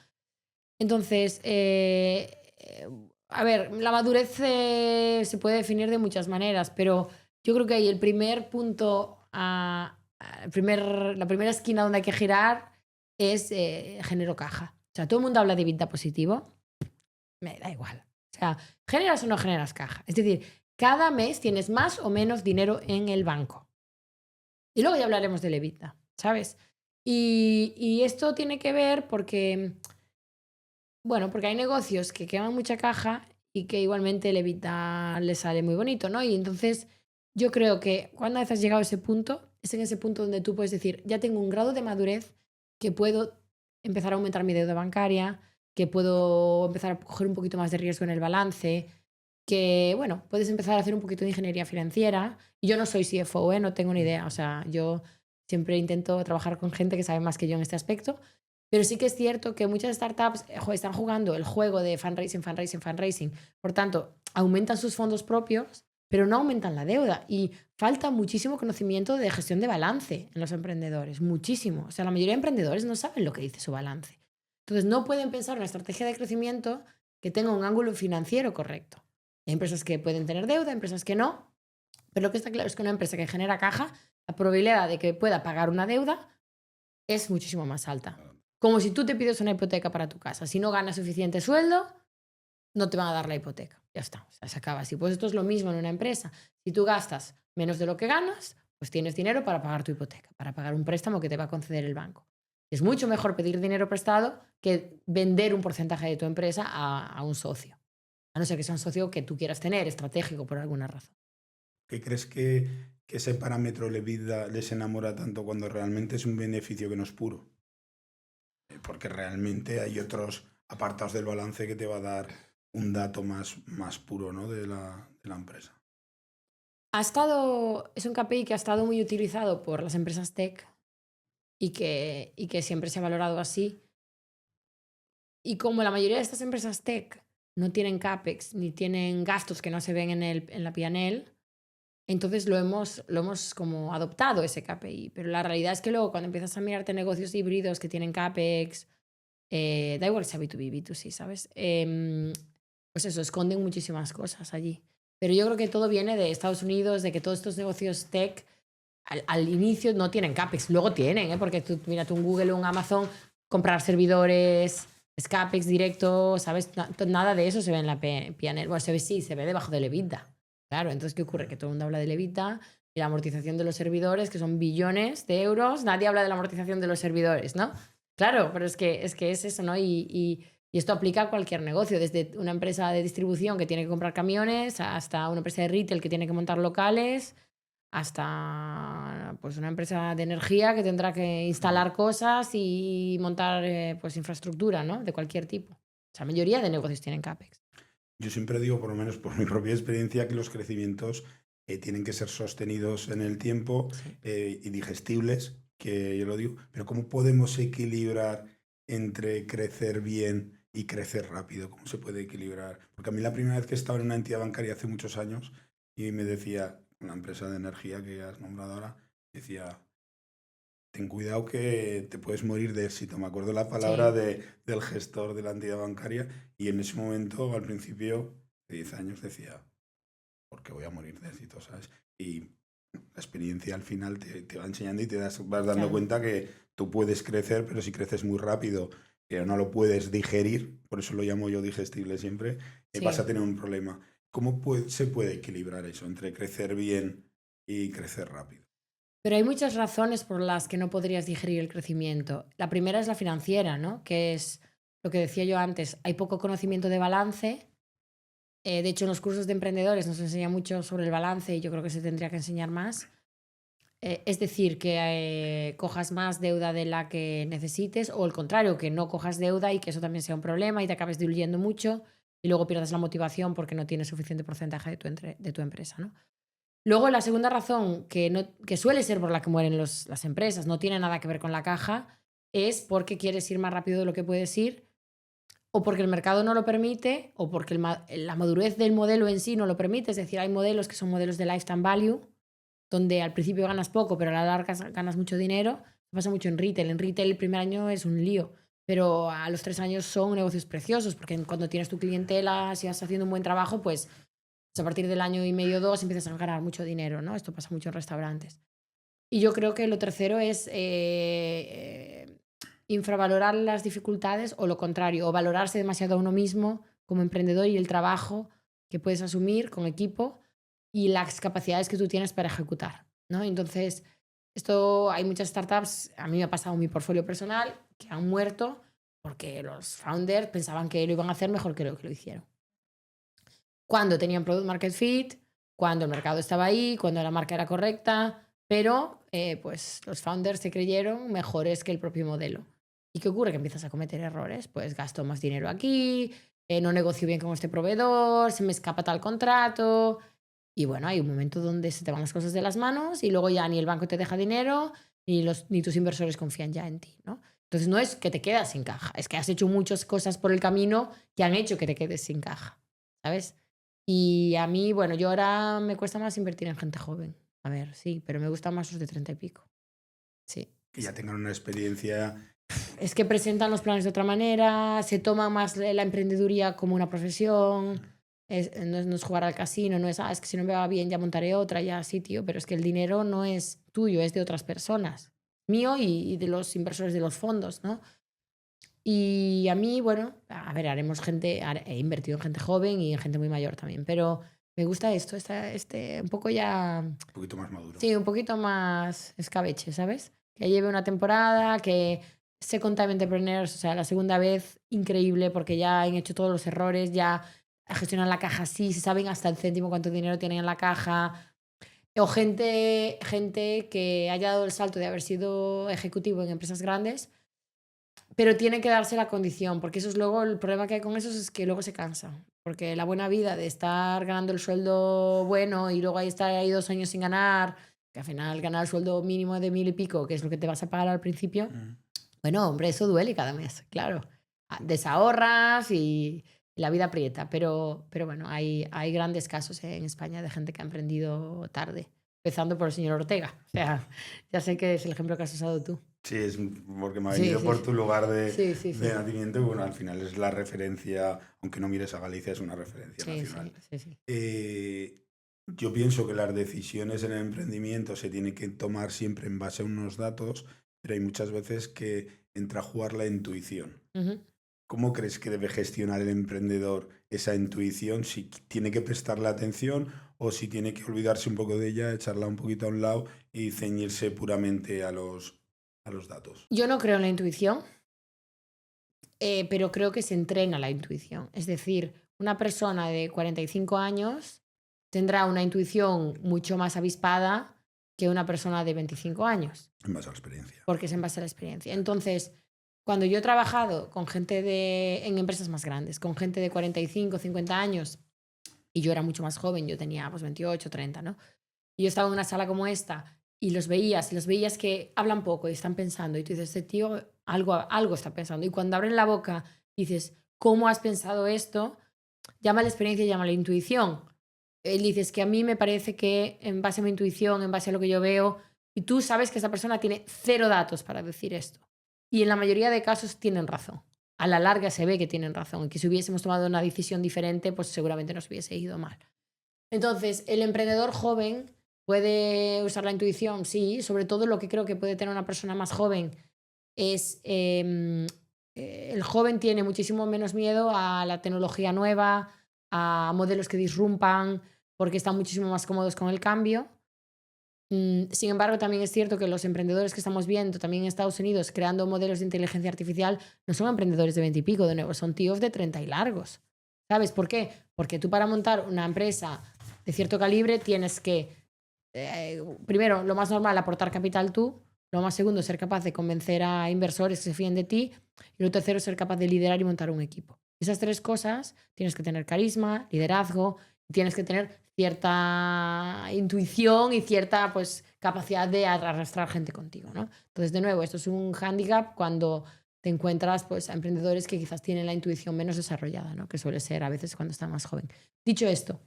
Speaker 1: Entonces, a ver, la madurez se puede definir de muchas maneras, pero yo creo que ahí el primer punto, la primera esquina donde hay que girar es genero caja. O sea, todo el mundo habla de EBITDA positivo, me da igual. O sea, generas o no generas caja. Es decir, cada mes tienes más o menos dinero en el banco. Y luego ya hablaremos del EBITDA, ¿sabes? Y esto tiene que ver porque... Bueno, porque hay negocios que queman mucha caja y que igualmente el EBITDA les sale muy bonito, ¿no? Y entonces yo creo que cuando has llegado a ese punto, es en ese punto donde tú puedes decir, ya tengo un grado de madurez que puedo empezar a aumentar mi deuda bancaria, que puedo empezar a coger un poquito más de riesgo en el balance, que, bueno, puedes empezar a hacer un poquito de ingeniería financiera. Y yo no soy CFO, no tengo ni idea. O sea, yo siempre intento trabajar con gente que sabe más que yo en este aspecto. Pero sí que es cierto que muchas startups están jugando el juego de fundraising, fundraising, fundraising. Por tanto, aumentan sus fondos propios, pero no aumentan la deuda. Y falta muchísimo conocimiento de gestión de balance en los emprendedores. Muchísimo. O sea, la mayoría de emprendedores no saben lo que dice su balance. Entonces, no pueden pensar una estrategia de crecimiento que tenga un ángulo financiero correcto. Hay empresas que pueden tener deuda, empresas que no. Pero lo que está claro es que una empresa que genera caja, la probabilidad de que pueda pagar una deuda es muchísimo más alta. Como si tú te pides una hipoteca para tu casa. Si no ganas suficiente sueldo, no te van a dar la hipoteca. Ya está, o sea, se acaba así. Pues esto es lo mismo en una empresa. Si tú gastas menos de lo que ganas, pues tienes dinero para pagar tu hipoteca, para pagar un préstamo que te va a conceder el banco. Es mucho mejor pedir dinero prestado que vender un porcentaje de tu empresa a un socio. A no ser que sea un socio que tú quieras tener, estratégico por alguna razón.
Speaker 2: ¿Qué crees que ese parámetro de vida les enamora tanto cuando realmente es un beneficio que no es puro? Porque realmente hay otros apartados del balance que te va a dar un dato más puro, ¿no? de la empresa.
Speaker 1: Es un KPI que ha estado muy utilizado por las empresas tech y que siempre se ha valorado así. Y como la mayoría de estas empresas tech no tienen CAPEX ni tienen gastos que no se ven en la P&L, entonces lo hemos como adoptado ese KPI. Pero la realidad es que luego cuando empiezas a mirarte negocios híbridos que tienen CAPEX, da igual si sea B2B, B2C, ¿sabes? Pues eso, esconden muchísimas cosas allí. Pero yo creo que todo viene de Estados Unidos, de que todos estos negocios tech al inicio no tienen CAPEX, luego tienen, porque tú mírate un Google o un Amazon, comprar servidores, es CAPEX directo, ¿sabes? Nada de eso se ve en la P&L. Bueno, se ve debajo del EBITDA. Claro, entonces, ¿qué ocurre? Que todo el mundo habla del EBITDA y la amortización de los servidores, que son billones de euros. Nadie habla de la amortización de los servidores, ¿no? Claro, pero es que es eso, ¿no? Y esto aplica a cualquier negocio, desde una empresa de distribución que tiene que comprar camiones hasta una empresa de retail que tiene que montar locales, hasta pues una empresa de energía que tendrá que instalar cosas y montar pues infraestructura, ¿no? De cualquier tipo. O sea, la mayoría de negocios tienen CAPEX.
Speaker 2: Yo siempre digo, por lo menos por mi propia experiencia, que los crecimientos tienen que ser sostenidos en el tiempo y digestibles, que yo lo digo. Pero ¿cómo podemos equilibrar entre crecer bien y crecer rápido? ¿Cómo se puede equilibrar? Porque a mí la primera vez que estaba en una entidad bancaria hace muchos años y me decía, una empresa de energía que has nombrado ahora, decía, ten cuidado que te puedes morir de éxito. Me acuerdo la palabra del gestor de la entidad bancaria y en ese momento, al principio de 10 años, decía, ¿por qué voy a morir de éxito? ¿Sabes? Y la experiencia al final te va enseñando y vas dando cuenta que tú puedes crecer, pero si creces muy rápido, que no lo puedes digerir, por eso lo llamo yo digestible siempre, vas a tener un problema. ¿Cómo se puede equilibrar eso entre crecer bien y crecer rápido?
Speaker 1: Pero hay muchas razones por las que no podrías digerir el crecimiento. La primera es la financiera, ¿no? Que es lo que decía yo antes. Hay poco conocimiento de balance. De hecho, en los cursos de emprendedores nos enseña mucho sobre el balance y yo creo que se tendría que enseñar más. Es decir, que cojas más deuda de la que necesites o al contrario, que no cojas deuda y que eso también sea un problema y te acabes diluyendo mucho y luego pierdas la motivación porque no tienes suficiente porcentaje de tu empresa, ¿no? Luego, la segunda razón, que suele ser por la que mueren las empresas, no tiene nada que ver con la caja, es porque quieres ir más rápido de lo que puedes ir, o porque el mercado no lo permite, o porque la madurez del modelo en sí no lo permite. Es decir, hay modelos que son modelos de lifetime value, donde al principio ganas poco, pero a la larga ganas mucho dinero. Pasa mucho en retail. En retail el primer año es un lío, pero a los 3 años son negocios preciosos, porque cuando tienes tu clientela, si vas haciendo un buen trabajo, pues a partir del año y medio, 2, empiezas a ganar mucho dinero, ¿no? Esto pasa mucho en restaurantes. Y yo creo que lo tercero es infravalorar las dificultades o lo contrario, o valorarse demasiado a uno mismo como emprendedor y el trabajo que puedes asumir con equipo y las capacidades que tú tienes para ejecutar, ¿no? Entonces, esto hay muchas startups, a mí me ha pasado en mi portfolio personal, que han muerto porque los founders pensaban que lo iban a hacer mejor que lo hicieron. Cuando tenían product market fit, cuando el mercado estaba ahí, cuando la marca era correcta, pero pues los founders se creyeron mejores que el propio modelo. ¿Y qué ocurre? Que empiezas a cometer errores. Pues gasto más dinero aquí, no negocio bien con este proveedor, se me escapa tal contrato. Y bueno, hay un momento donde se te van las cosas de las manos y luego ya ni el banco te deja dinero, ni tus inversores confían ya en ti, ¿no? Entonces no es que te quedas sin caja, es que has hecho muchas cosas por el camino que han hecho que te quedes sin caja, ¿sabes? Y a mí, bueno, yo ahora me cuesta más invertir en gente joven. A ver, sí, pero me gustan más los de 30 y pico. Sí.
Speaker 2: Que ya tengan una experiencia.
Speaker 1: Es que presentan los planes de otra manera, se toma más la emprendeduría como una profesión, no es jugar al casino, no es, es que si no me va bien ya montaré otra, ya sí, tío, pero es que el dinero no es tuyo, es de otras personas, mío y de los inversores de los fondos, ¿no? Y a mí, bueno, a ver, he invertido en gente joven y en gente muy mayor también, pero me gusta esto, un poco ya...
Speaker 2: Un poquito más maduro.
Speaker 1: Sí, un poquito más escabeche, ¿sabes? Que lleve una temporada, que Second Time Entrepreneurs, o sea, la segunda vez, increíble, porque ya han hecho todos los errores, ya gestionan la caja así, se saben hasta el céntimo cuánto dinero tienen en la caja. O gente que haya dado el salto de haber sido ejecutivo en empresas grandes, pero tiene que darse la condición, porque eso es luego el problema que hay con esos es que luego se cansan. Porque la buena vida de estar ganando el sueldo bueno y luego ahí estar ahí 2 años sin ganar, que al final ganar el sueldo mínimo de 1.000 y pico, que es lo que te vas a pagar al principio, bueno, hombre, eso duele cada mes, claro. Desahorras y la vida aprieta, pero bueno, hay grandes casos en España de gente que ha emprendido tarde, empezando por el señor Ortega. O sea, ya sé que es el ejemplo que has usado tú.
Speaker 2: Sí, es porque me ha
Speaker 1: Sí,
Speaker 2: venido
Speaker 1: sí,
Speaker 2: por
Speaker 1: sí.
Speaker 2: tu lugar
Speaker 1: Sí, sí,
Speaker 2: de
Speaker 1: sí.
Speaker 2: nacimiento. Bueno, al final es la referencia, aunque no mires a Galicia, es una referencia
Speaker 1: Sí,
Speaker 2: nacional.
Speaker 1: sí, sí, sí.
Speaker 2: Yo pienso que las decisiones en el emprendimiento se tienen que tomar siempre en base a unos datos, pero hay muchas veces que entra a jugar la intuición.
Speaker 1: Ujú.
Speaker 2: ¿Cómo crees que debe gestionar el emprendedor esa intuición? Si tiene que prestarle atención o si tiene que olvidarse un poco de ella, echarla un poquito a un lado y ceñirse puramente a los datos.
Speaker 1: Yo no creo en la intuición, pero creo que se entrena la intuición. Es decir, una persona de 45 años tendrá una intuición mucho más avispada que una persona de 25 años,
Speaker 2: En base a la experiencia.
Speaker 1: porque es en base a la experiencia. Entonces, cuando yo he trabajado con gente en empresas más grandes, con gente de 45, 50 años, y yo era mucho más joven, yo tenía pues 28, 30, ¿no? Y yo estaba en una sala como esta y los veías que hablan poco y están pensando. Y tú dices, este tío algo está pensando. Y cuando abren la boca, dices, ¿cómo has pensado esto? Llama la experiencia, llama la intuición. Dices que a mí me parece que en base a mi intuición, en base a lo que yo veo, y tú sabes que esa persona tiene cero datos para decir esto. Y en la mayoría de casos tienen razón. A la larga se ve que tienen razón y que si hubiésemos tomado una decisión diferente, pues seguramente nos hubiese ido mal. Entonces, el emprendedor joven puede usar la intuición, sí, sobre todo lo que creo que puede tener una persona más joven es, el joven tiene muchísimo menos miedo a la tecnología nueva, a modelos que disrumpan, porque están muchísimo más cómodos con el cambio. Sin embargo, también es cierto que los emprendedores que estamos viendo también en Estados Unidos creando modelos de inteligencia artificial no son emprendedores de 20 y pico, de nuevo, son tíos de 30 y largos. ¿Sabes por qué? Porque tú para montar una empresa de cierto calibre tienes que, primero, lo más normal, aportar capital tú, lo más segundo, ser capaz de convencer a inversores que se fíen de ti y lo tercero, ser capaz de liderar y montar un equipo. Esas tres cosas, tienes que tener carisma, liderazgo, tienes que tener cierta intuición y cierta pues, capacidad de arrastrar gente contigo, ¿no? Entonces, de nuevo, esto es un hándicap cuando te encuentras pues, a emprendedores que quizás tienen la intuición menos desarrollada, ¿no? Que suele ser a veces cuando están más joven. Dicho esto,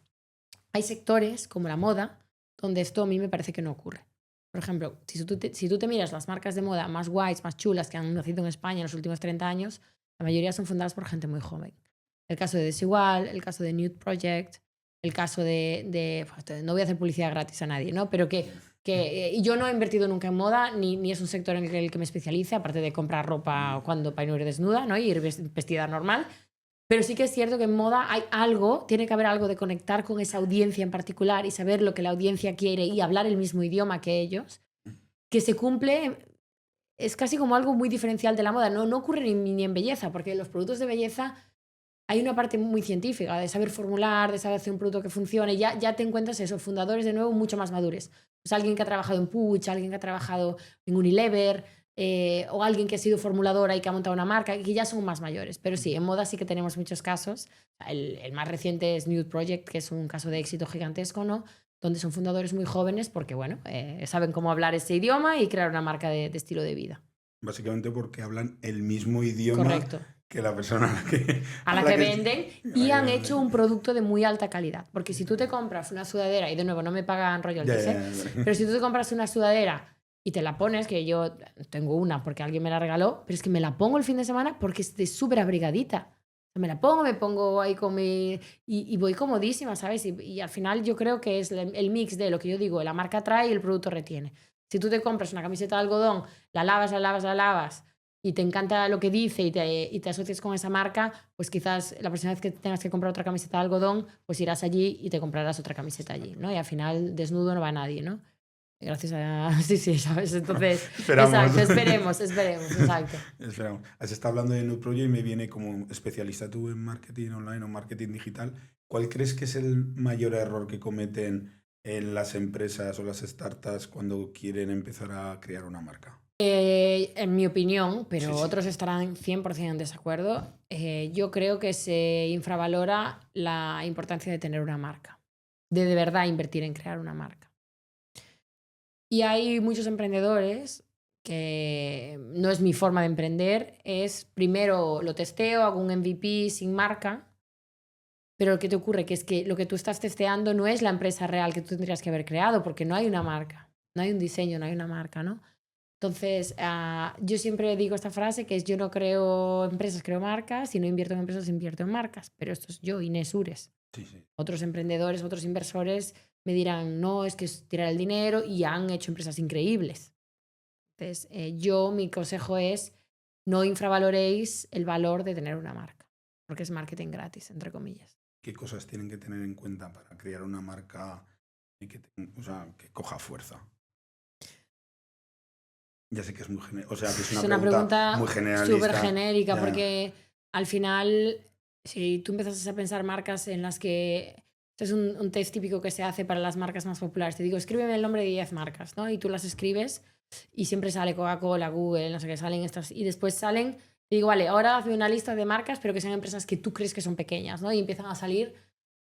Speaker 1: hay sectores como la moda donde esto a mí me parece que no ocurre. Por ejemplo, si tú te miras las marcas de moda más guays, más chulas que han nacido en España en los últimos 30 años, la mayoría son fundadas por gente muy joven. El caso de Desigual, el caso de Nude Project, el caso pues, no voy a hacer publicidad gratis a nadie, ¿no? Pero y yo no he invertido nunca en moda, ni es un sector en el que me especialice, aparte de comprar ropa cuando para no ir desnuda, ¿no? Y ir vestida normal. Pero sí que es cierto que en moda hay algo, tiene que haber algo de conectar con esa audiencia en particular y saber lo que la audiencia quiere y hablar el mismo idioma que ellos, que se cumple, es casi como algo muy diferencial de la moda. No ocurre ni en belleza, porque los productos de belleza hay una parte muy científica, de saber formular, de saber hacer un producto que funcione. Ya te encuentras esos fundadores de nuevo mucho más madures. Pues alguien que ha trabajado en Puig, alguien que ha trabajado en Unilever, o alguien que ha sido formuladora y que ha montado una marca, que ya son más mayores. Pero sí, en moda sí que tenemos muchos casos. El más reciente es Nude Project, que es un caso de éxito gigantesco, ¿no? Donde son fundadores muy jóvenes porque, bueno, saben cómo hablar ese idioma y crear una marca de estilo de vida.
Speaker 2: Básicamente porque hablan el mismo idioma.
Speaker 1: Correcto.
Speaker 2: Que la persona
Speaker 1: a la que venden y han hecho un producto de muy alta calidad. Porque si tú te compras una sudadera, y de nuevo no me pagan royalties, pero si tú te compras una sudadera y te la pones, que yo tengo una porque alguien me la regaló, pero es que me la pongo el fin de semana porque es de súper abrigadita. Me la pongo, me pongo ahí con mi... Y voy comodísima, ¿sabes? Y al final yo creo que es el mix de lo que yo digo, la marca trae y el producto retiene. Si tú te compras una camiseta de algodón, la lavas y te encanta lo que dice y te asocias con esa marca, pues quizás la próxima vez que tengas que comprar otra camiseta de algodón, pues irás allí y te comprarás otra camiseta allí, ¿no? Y al final desnudo no va nadie, ¿no? Gracias a... Sí, ¿sabes? Entonces, exacto, esperemos, exacto.
Speaker 2: Esperamos. Has estado hablando de Nude Project y me viene como especialista tú en marketing online o marketing digital. ¿Cuál crees que es el mayor error que cometen en las empresas o las startups cuando quieren empezar a crear una marca?
Speaker 1: En mi opinión, pero
Speaker 2: Sí.
Speaker 1: Otros estarán 100% en desacuerdo, yo creo que se infravalora la importancia de tener una marca, de verdad invertir en crear una marca. Y hay muchos emprendedores que no es mi forma de emprender, es primero lo testeo, hago un MVP sin marca, pero ¿qué te ocurre? Que es que lo que tú estás testeando no es la empresa real que tú tendrías que haber creado, porque no hay una marca, no hay un diseño, no hay una marca, ¿no? Entonces, yo siempre digo esta frase que es: yo no creo empresas, creo marcas, y no invierto en empresas, invierto en marcas. Pero esto es yo, Inés Ures.
Speaker 2: Sí, sí.
Speaker 1: Otros emprendedores, otros inversores me dirán: no, es que es tirar el dinero, y han hecho empresas increíbles. Entonces, mi consejo es: no infravaloréis el valor de tener una marca, porque es marketing gratis, entre comillas.
Speaker 2: ¿Qué cosas tienen que tener en cuenta para crear una marca que coja fuerza? Ya sé que es muy o sea, que es una pregunta muy generalista.
Speaker 1: Súper genérica,
Speaker 2: Ya.
Speaker 1: porque al final, si tú empiezas a pensar marcas en las que... Esto es un test típico que se hace para las marcas más populares. Te digo, escríbeme el nombre de 10 marcas, ¿no? Y tú las escribes y siempre sale Coca-Cola, Google, no sé qué, salen estas. Y después salen, y digo, vale, ahora hazme una lista de marcas, pero que sean empresas que tú crees que son pequeñas, ¿no? Y empiezan a salir...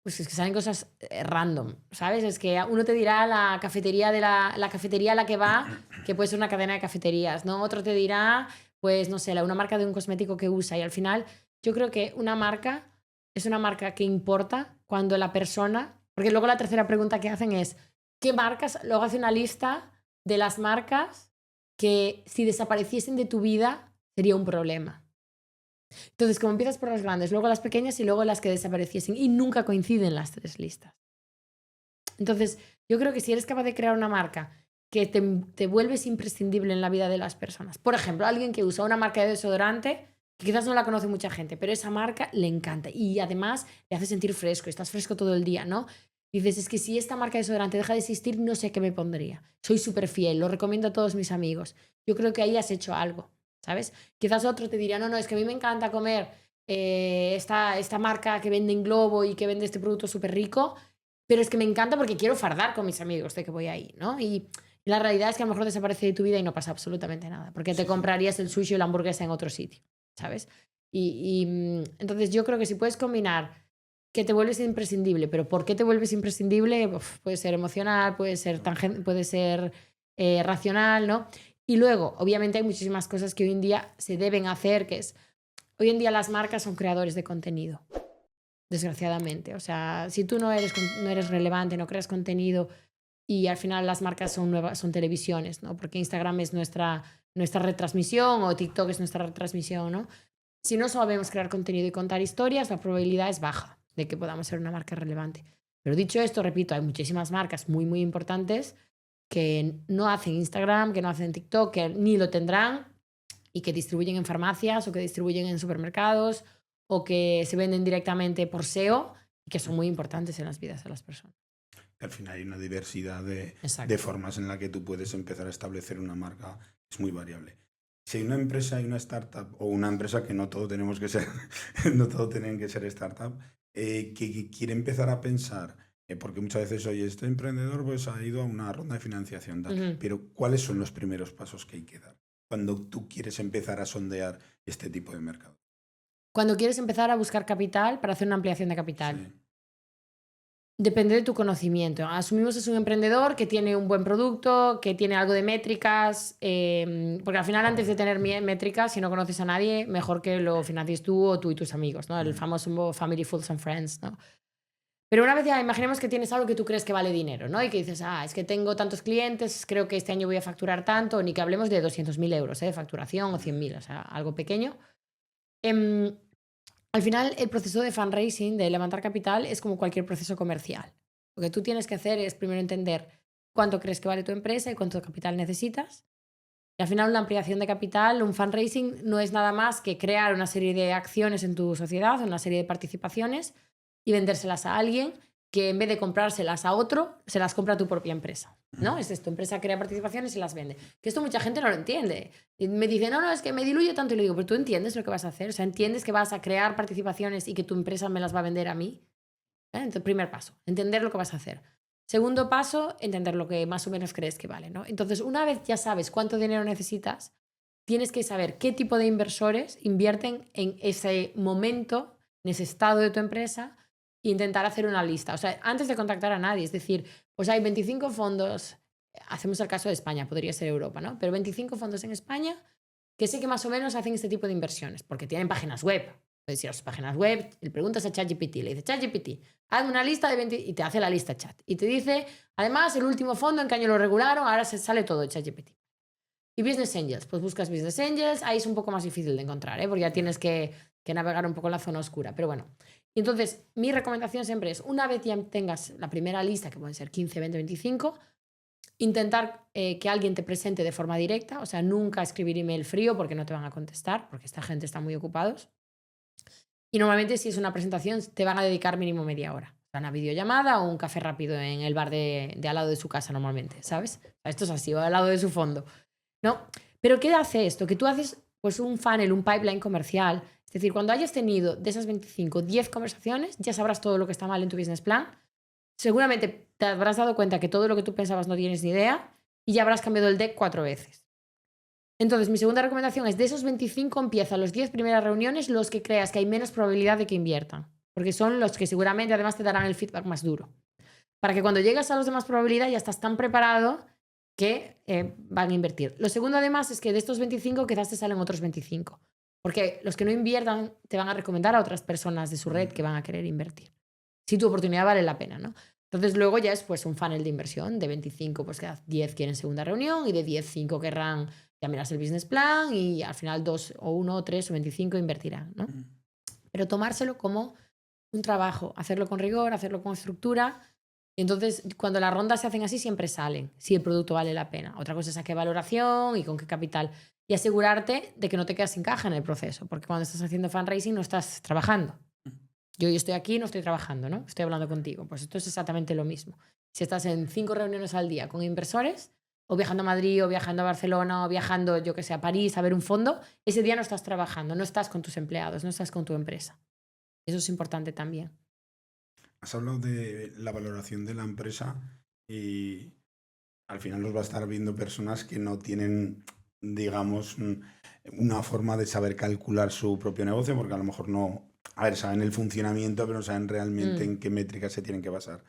Speaker 1: Pues es que salen cosas random, ¿sabes? Es que uno te dirá la cafetería la cafetería a la que va, que puede ser una cadena de cafeterías, ¿no? Otro te dirá, pues, no sé, una marca de un cosmético que usa. Y al final, yo creo que una marca es una marca que importa cuando la persona... Porque luego la tercera pregunta que hacen es: ¿qué marcas? Luego hace una lista de las marcas que, si desapareciesen de tu vida, sería un problema. Entonces, como empiezas por las grandes, luego las pequeñas y luego las que desapareciesen, y nunca coinciden las tres listas. Entonces, yo creo que si eres capaz de crear una marca que te vuelves imprescindible en la vida de las personas. Por ejemplo, alguien que usa una marca de desodorante que quizás no la conoce mucha gente, pero esa marca le encanta y además le hace sentir fresco, estás fresco todo el día, ¿no? Dices, es que si esta marca de desodorante deja de existir, no sé qué me pondría. Soy súper fiel, lo recomiendo a todos mis amigos. Yo creo que ahí has hecho algo, ¿sabes? Quizás otro te diría: no, es que a mí me encanta comer esta marca que vende en Globo y que vende este producto súper rico, pero es que me encanta porque quiero fardar con mis amigos de que voy ahí, ¿no? Y la realidad es que a lo mejor desaparece de tu vida y no pasa absolutamente nada, porque te comprarías el sushi o la hamburguesa en otro sitio, ¿sabes? Entonces yo creo que si puedes combinar que te vuelves imprescindible, pero ¿por qué te vuelves imprescindible? Uf, puede ser emocional, puede ser racional, ¿no? Y luego, obviamente, hay muchísimas cosas que hoy en día se deben hacer, que es... Hoy en día las marcas son creadores de contenido, desgraciadamente. O sea, si tú no eres relevante, no creas contenido, y al final las marcas son televisiones, ¿no? Porque Instagram es nuestra retransmisión, o TikTok es nuestra retransmisión, ¿no? Si no sabemos crear contenido y contar historias, la probabilidad es baja de que podamos ser una marca relevante. Pero dicho esto, repito, hay muchísimas marcas muy, muy importantes que no hacen Instagram, que no hacen TikTok, que ni lo tendrán, y que distribuyen en farmacias o que distribuyen en supermercados o que se venden directamente por SEO y que son muy importantes en las vidas de las personas.
Speaker 2: Al final hay una diversidad de formas en la que tú puedes empezar a establecer una marca, es muy variable. Si hay una empresa y una startup, o una empresa que no todo tenemos que ser, no todo tienen que ser startup, que quiere empezar a pensar, porque muchas veces, oye, este emprendedor pues ha ido a una ronda de financiación, pero ¿cuáles son los primeros pasos que hay que dar cuando tú quieres empezar a sondear este tipo de mercado?
Speaker 1: Cuando quieres empezar a buscar capital para hacer una ampliación de capital.
Speaker 2: Sí.
Speaker 1: Depende de tu conocimiento. Asumimos que es un emprendedor que tiene un buen producto, que tiene algo de métricas, porque al final, antes de tener métricas, si no conoces a nadie, mejor que lo financies tú o tú y tus amigos, ¿no? El famoso Family, Fools and Friends, ¿no? Pero una vez ya, imaginemos que tienes algo que tú crees que vale dinero, ¿no? Y que dices, es que tengo tantos clientes, creo que este año voy a facturar tanto, ni que hablemos de 200.000 euros de facturación o 100.000, o sea, algo pequeño. Al final, el proceso de fundraising, de levantar capital, es como cualquier proceso comercial. Lo que tú tienes que hacer es primero entender cuánto crees que vale tu empresa y cuánto capital necesitas. Y al final, una ampliación de capital, un fundraising, no es nada más que crear una serie de acciones en tu sociedad, una serie de participaciones, y vendérselas a alguien que, en vez de comprárselas a otro, se las compra a tu propia empresa, ¿no? Es esto: empresa crea participaciones y las vende. Que esto mucha gente no lo entiende. Y me dice, no, es que me diluye tanto. Y le digo, pero tú entiendes lo que vas a hacer. O sea, entiendes que vas a crear participaciones y que tu empresa me las va a vender a mí. Entonces, primer paso, entender lo que vas a hacer. Segundo paso, entender lo que más o menos crees que vale, ¿no? Entonces, una vez ya sabes cuánto dinero necesitas, tienes que saber qué tipo de inversores invierten en ese momento, en ese estado de tu empresa, e intentar hacer una lista. O sea, antes de contactar a nadie, es decir, pues hay 25 fondos, hacemos el caso de España, podría ser Europa, ¿no? Pero 25 fondos en España que sé que más o menos hacen este tipo de inversiones, porque tienen páginas web. Puedes ir a sus páginas web, le preguntas a ChatGPT, le dices, ChatGPT, hazme una lista de 20, y te hace la lista chat. Y te dice, además, el último fondo, en qué año lo regularon, ahora se sale todo de ChatGPT. Y Business Angels, pues buscas Business Angels, ahí es un poco más difícil de encontrar, porque ya tienes que navegar un poco en la zona oscura, pero bueno. Y entonces, mi recomendación siempre es, una vez ya tengas la primera lista, que pueden ser 15, 20, 25, intentar que alguien te presente de forma directa, o sea, nunca escribir email frío porque no te van a contestar, porque esta gente está muy ocupados. Y normalmente si es una presentación te van a dedicar mínimo media hora. Una videollamada o un café rápido en el bar de al lado de su casa normalmente, ¿sabes? Esto es así, o al lado de su fondo, ¿no? Pero ¿qué hace esto? Que tú haces pues un funnel, un pipeline comercial. Es decir, cuando hayas tenido de esas 25, 10 conversaciones, ya sabrás todo lo que está mal en tu business plan. Seguramente te habrás dado cuenta que todo lo que tú pensabas no tienes ni idea y ya habrás cambiado el deck 4 veces. Entonces, mi segunda recomendación es de esos 25 empieza los 10 primeras reuniones los que creas que hay menos probabilidad de que inviertan, porque son los que seguramente además te darán el feedback más duro. Para que cuando llegas a los demás probabilidad ya estás tan preparado que van a invertir. Lo segundo además es que de estos 25 quizás te salen otros 25, porque los que no inviertan te van a recomendar a otras personas de su red que van a querer invertir. Si tu oportunidad vale la pena, ¿no? Entonces luego ya es pues un funnel de inversión, de 25 pues quedan 10 quieren segunda reunión y de 10, 5 querrán ya miras el business plan y al final 2 o 1 o 3 o 25 invertirán, ¿no? Pero tomárselo como un trabajo, hacerlo con rigor, hacerlo con estructura. Y entonces, cuando las rondas se hacen así, siempre salen, si el producto vale la pena. Otra cosa es a qué valoración y con qué capital. Y asegurarte de que no te quedas sin caja en el proceso, porque cuando estás haciendo fundraising no estás trabajando. Yo estoy aquí, no estoy trabajando, ¿no? Estoy hablando contigo. Pues esto es exactamente lo mismo. Si estás en 5 reuniones al día con inversores, o viajando a Madrid, o viajando a Barcelona, o viajando, yo que sé, a París a ver un fondo, ese día no estás trabajando, no estás con tus empleados, no estás con tu empresa. Eso es importante también.
Speaker 2: Has hablado de la valoración de la empresa y al final los va a estar viendo personas que no tienen, digamos, una forma de saber calcular su propio negocio, porque a lo mejor no, a ver, saben el funcionamiento, pero no saben realmente en qué métricas se tienen que basar.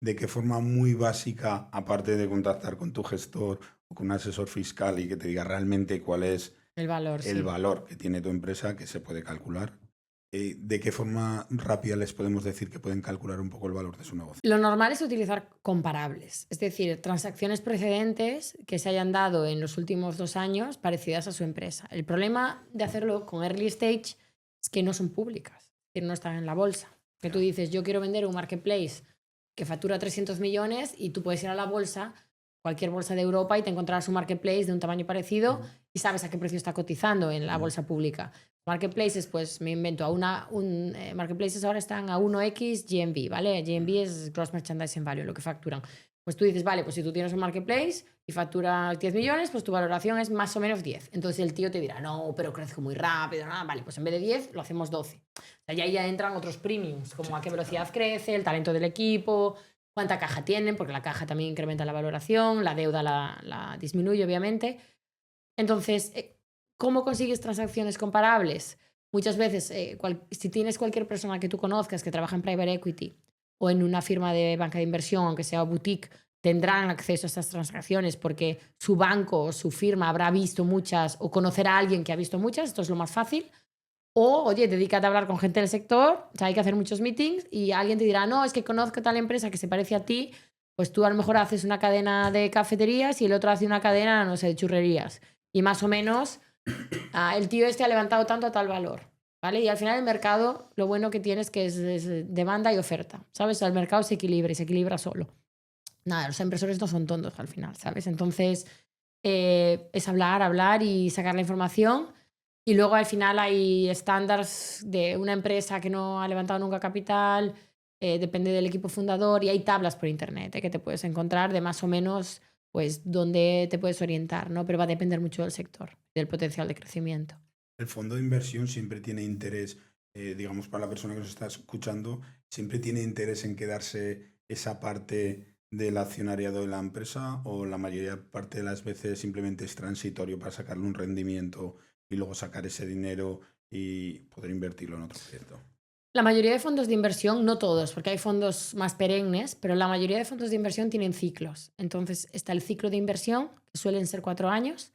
Speaker 2: ¿De qué forma muy básica, aparte de contactar con tu gestor o con un asesor fiscal y que te diga realmente cuál es
Speaker 1: el
Speaker 2: valor que tiene tu empresa, que se puede calcular? ¿De qué forma rápida les podemos decir que pueden calcular un poco el valor de su negocio?
Speaker 1: Lo normal es utilizar comparables, es decir, transacciones precedentes que se hayan dado en los últimos 2 años parecidas a su empresa. El problema de hacerlo con early stage es que no son públicas, es decir, no están en la bolsa. Que tú dices, yo quiero vender un marketplace que factura 300 millones y tú puedes ir a la bolsa, cualquier bolsa de Europa, y te encontrarás un marketplace de un tamaño parecido y sabes a qué precio está cotizando en la bolsa pública. Marketplaces, pues me invento, marketplaces ahora están a 1x GMV, ¿vale? GMV es Gross Merchandising Value, lo que facturan. Pues tú dices, vale, pues si tú tienes un marketplace y facturas 10 millones, pues tu valoración es más o menos 10. Entonces el tío te dirá, no, pero crezco muy rápido, ¿no? Vale, pues en vez de 10 lo hacemos 12. O sea, ya entran otros premiums, como a qué velocidad crece, el talento del equipo, cuánta caja tienen, porque la caja también incrementa la valoración, la deuda la disminuye, obviamente. Entonces, ¿cómo consigues transacciones comparables? Muchas veces, si tienes cualquier persona que tú conozcas que trabaja en private equity o en una firma de banca de inversión, aunque sea boutique, tendrán acceso a estas transacciones porque su banco o su firma habrá visto muchas o conocerá a alguien que ha visto muchas. Esto es lo más fácil. O, oye, dedícate a hablar con gente del sector, o sea, hay que hacer muchos meetings y alguien te dirá, no, es que conozco tal empresa que se parece a ti, pues tú a lo mejor haces una cadena de cafeterías y el otro hace una cadena, no sé, de churrerías. Y más o menos el tío este ha levantado tanto a tal valor, ¿vale? Y al final el mercado, lo bueno que tiene es que es demanda y oferta, ¿sabes? O sea, el mercado se equilibra y se equilibra solo. Nada, los inversores no son tontos al final, ¿sabes? Entonces es hablar y sacar la información. Y luego al final hay estándares de una empresa que no ha levantado nunca capital, depende del equipo fundador, y hay tablas por internet que te puedes encontrar de más o menos pues dónde te puedes orientar, ¿no? Pero va a depender mucho del sector, del potencial de crecimiento.
Speaker 2: El fondo de inversión siempre tiene interés, digamos, para la persona que nos está escuchando, siempre tiene interés en quedarse esa parte del accionariado de la empresa, o la parte de las veces simplemente es transitorio para sacarle un rendimiento y luego sacar ese dinero y poder invertirlo en otro proyecto.
Speaker 1: La mayoría de fondos de inversión, no todos, porque hay fondos más perennes, pero la mayoría de fondos de inversión tienen ciclos. Entonces está el ciclo de inversión, que suelen ser 4 años,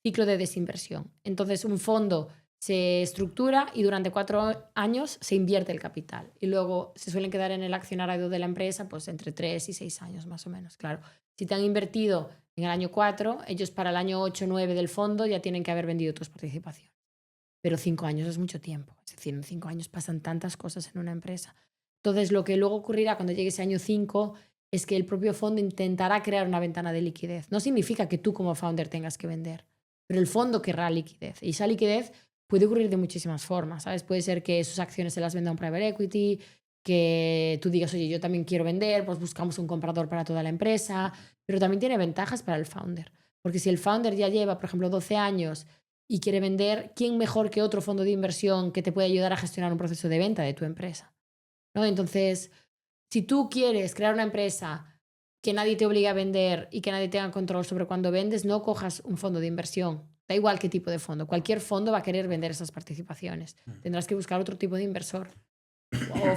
Speaker 1: ciclo de desinversión. Entonces un fondo se estructura y durante 4 años se invierte el capital. Y luego se suelen quedar en el accionariado de la empresa pues entre 3 y 6 años más o menos. Claro, si te han invertido en el año 4, ellos para el año 8 o 9 del fondo ya tienen que haber vendido tus participaciones. Pero 5 años es mucho tiempo. Es decir, en 5 años pasan tantas cosas en una empresa. Entonces, lo que luego ocurrirá cuando llegue ese año 5 es que el propio fondo intentará crear una ventana de liquidez. No significa que tú como founder tengas que vender, pero el fondo querrá liquidez. Y esa liquidez puede ocurrir de muchísimas formas, ¿sabes? Puede ser que sus acciones se las venda un private equity, que tú digas, oye, yo también quiero vender, pues buscamos un comprador para toda la empresa, pero también tiene ventajas para el founder. Porque si el founder ya lleva, por ejemplo, 12 años y quiere vender, ¿quién mejor que otro fondo de inversión que te puede ayudar a gestionar un proceso de venta de tu empresa? ¿No? Entonces, si tú quieres crear una empresa que nadie te obligue a vender y que nadie tenga control sobre cuándo vendes, no cojas un fondo de inversión. Da igual qué tipo de fondo. Cualquier fondo va a querer vender esas participaciones. Tendrás que buscar otro tipo de inversor. O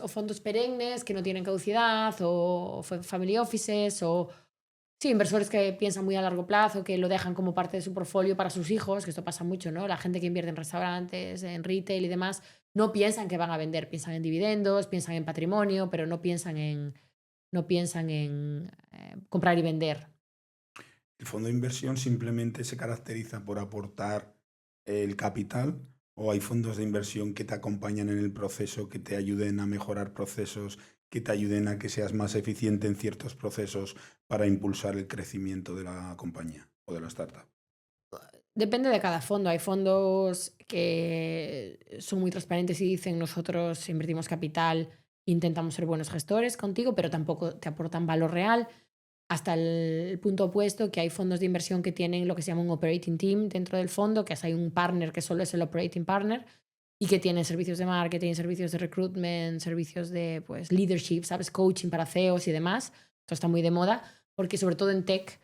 Speaker 1: fondos perennes que no tienen caducidad, o family offices, o sí, inversores que piensan muy a largo plazo, que lo dejan como parte de su portfolio para sus hijos, que esto pasa mucho, ¿no? La gente que invierte en restaurantes, en retail y demás, no piensan que van a vender, piensan en dividendos, piensan en patrimonio, pero no piensan en comprar y vender.
Speaker 2: ¿El fondo de inversión simplemente se caracteriza por aportar el capital o hay fondos de inversión que te acompañan en el proceso, que te ayuden a mejorar procesos, que te ayuden a que seas más eficiente en ciertos procesos para impulsar el crecimiento de la compañía o de la startup?
Speaker 1: Depende de cada fondo. Hay fondos que son muy transparentes y dicen nosotros invertimos capital, intentamos ser buenos gestores contigo, pero tampoco te aportan valor real. Hasta el punto opuesto, que hay fondos de inversión que tienen lo que se llama un operating team dentro del fondo, que hay un partner que solo es el operating partner y que tiene servicios de marketing, servicios de recruitment, servicios de pues, leadership, ¿sabes? Coaching para CEOs y demás. Esto está muy de moda porque sobre todo en tech,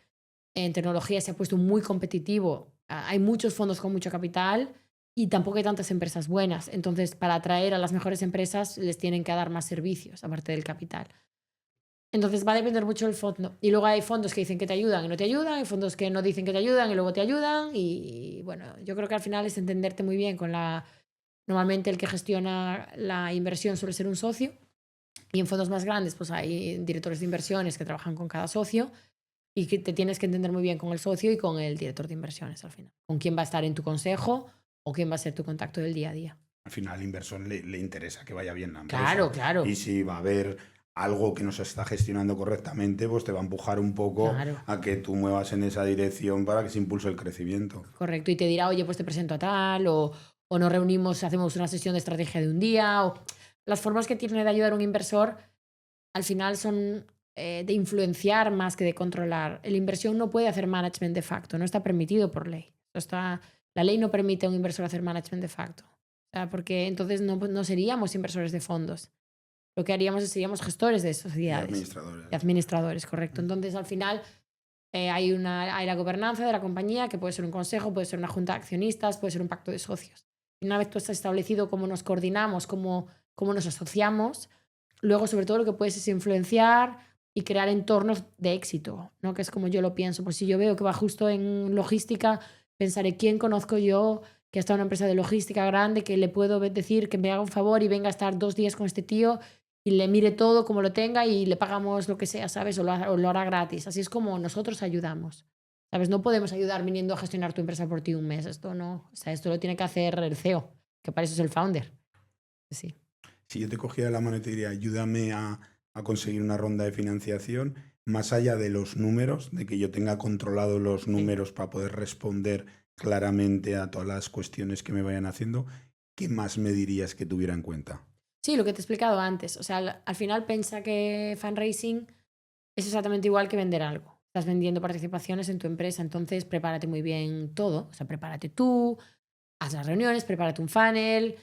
Speaker 1: en tecnología se ha puesto muy competitivo. Hay muchos fondos con mucho capital y tampoco hay tantas empresas buenas. Entonces, para atraer a las mejores empresas les tienen que dar más servicios aparte del capital. Entonces va a depender mucho del fondo. Y luego hay fondos que dicen que te ayudan y no te ayudan, hay fondos que no dicen que te ayudan y luego te ayudan. Y bueno, yo creo que al final es entenderte muy bien con la... Normalmente el que gestiona la inversión suele ser un socio y en fondos más grandes pues hay directores de inversiones que trabajan con cada socio y que te tienes que entender muy bien con el socio y con el director de inversiones al final. Con quién va a estar en tu consejo o quién va a ser tu contacto del día a día.
Speaker 2: Al final al inversor le interesa que vaya bien la empresa.
Speaker 1: Claro, claro.
Speaker 2: Y si va a haber algo que no se está gestionando correctamente, pues te va a empujar un poco
Speaker 1: Claro.
Speaker 2: a que tú muevas en esa dirección para que se impulse el crecimiento.
Speaker 1: Correcto, y te dirá, oye, pues te presento a tal, o nos reunimos, hacemos una sesión de estrategia de un día, o las formas que tiene de ayudar a un inversor al final son de influenciar más que de controlar. La inversión no puede hacer management de facto, no está permitido por ley. La ley no permite a un inversor hacer management de facto, o sea, porque entonces no seríamos inversores de fondos. Lo que haríamos seríamos gestores de sociedades.
Speaker 2: Y administradores.
Speaker 1: Y administradores, correcto. Entonces, al final, hay la gobernanza de la compañía, que puede ser un consejo, puede ser una junta de accionistas, puede ser un pacto de socios. Y una vez tú has establecido cómo nos coordinamos, cómo nos asociamos, luego, sobre todo, lo que puedes es influenciar y crear entornos de éxito, ¿no? Que es como yo lo pienso. Pues si yo veo que va justo en logística, pensaré quién conozco yo que está en una empresa de logística grande, que le puedo decir que me haga un favor y venga a estar 2 días con este tío y le mire todo como lo tenga y le pagamos lo que sea, ¿sabes? O lo hará gratis. Así es como nosotros ayudamos, ¿sabes? No podemos ayudar viniendo a gestionar tu empresa por ti un mes. Esto no. O sea, esto lo tiene que hacer el CEO, que para eso es el founder. Sí.
Speaker 2: Si yo te cogiera la mano y te diría, ayúdame a conseguir una ronda de financiación, más allá de los números, de que yo tenga controlado los números para poder responder claramente a todas las cuestiones que me vayan haciendo, ¿qué más me dirías que tuviera en cuenta?
Speaker 1: Sí, lo que te he explicado antes. O sea, al final piensa que fundraising es exactamente igual que vender algo. Estás vendiendo participaciones en tu empresa, entonces prepárate muy bien todo. O sea, prepárate tú, haz las reuniones, prepárate un funnel,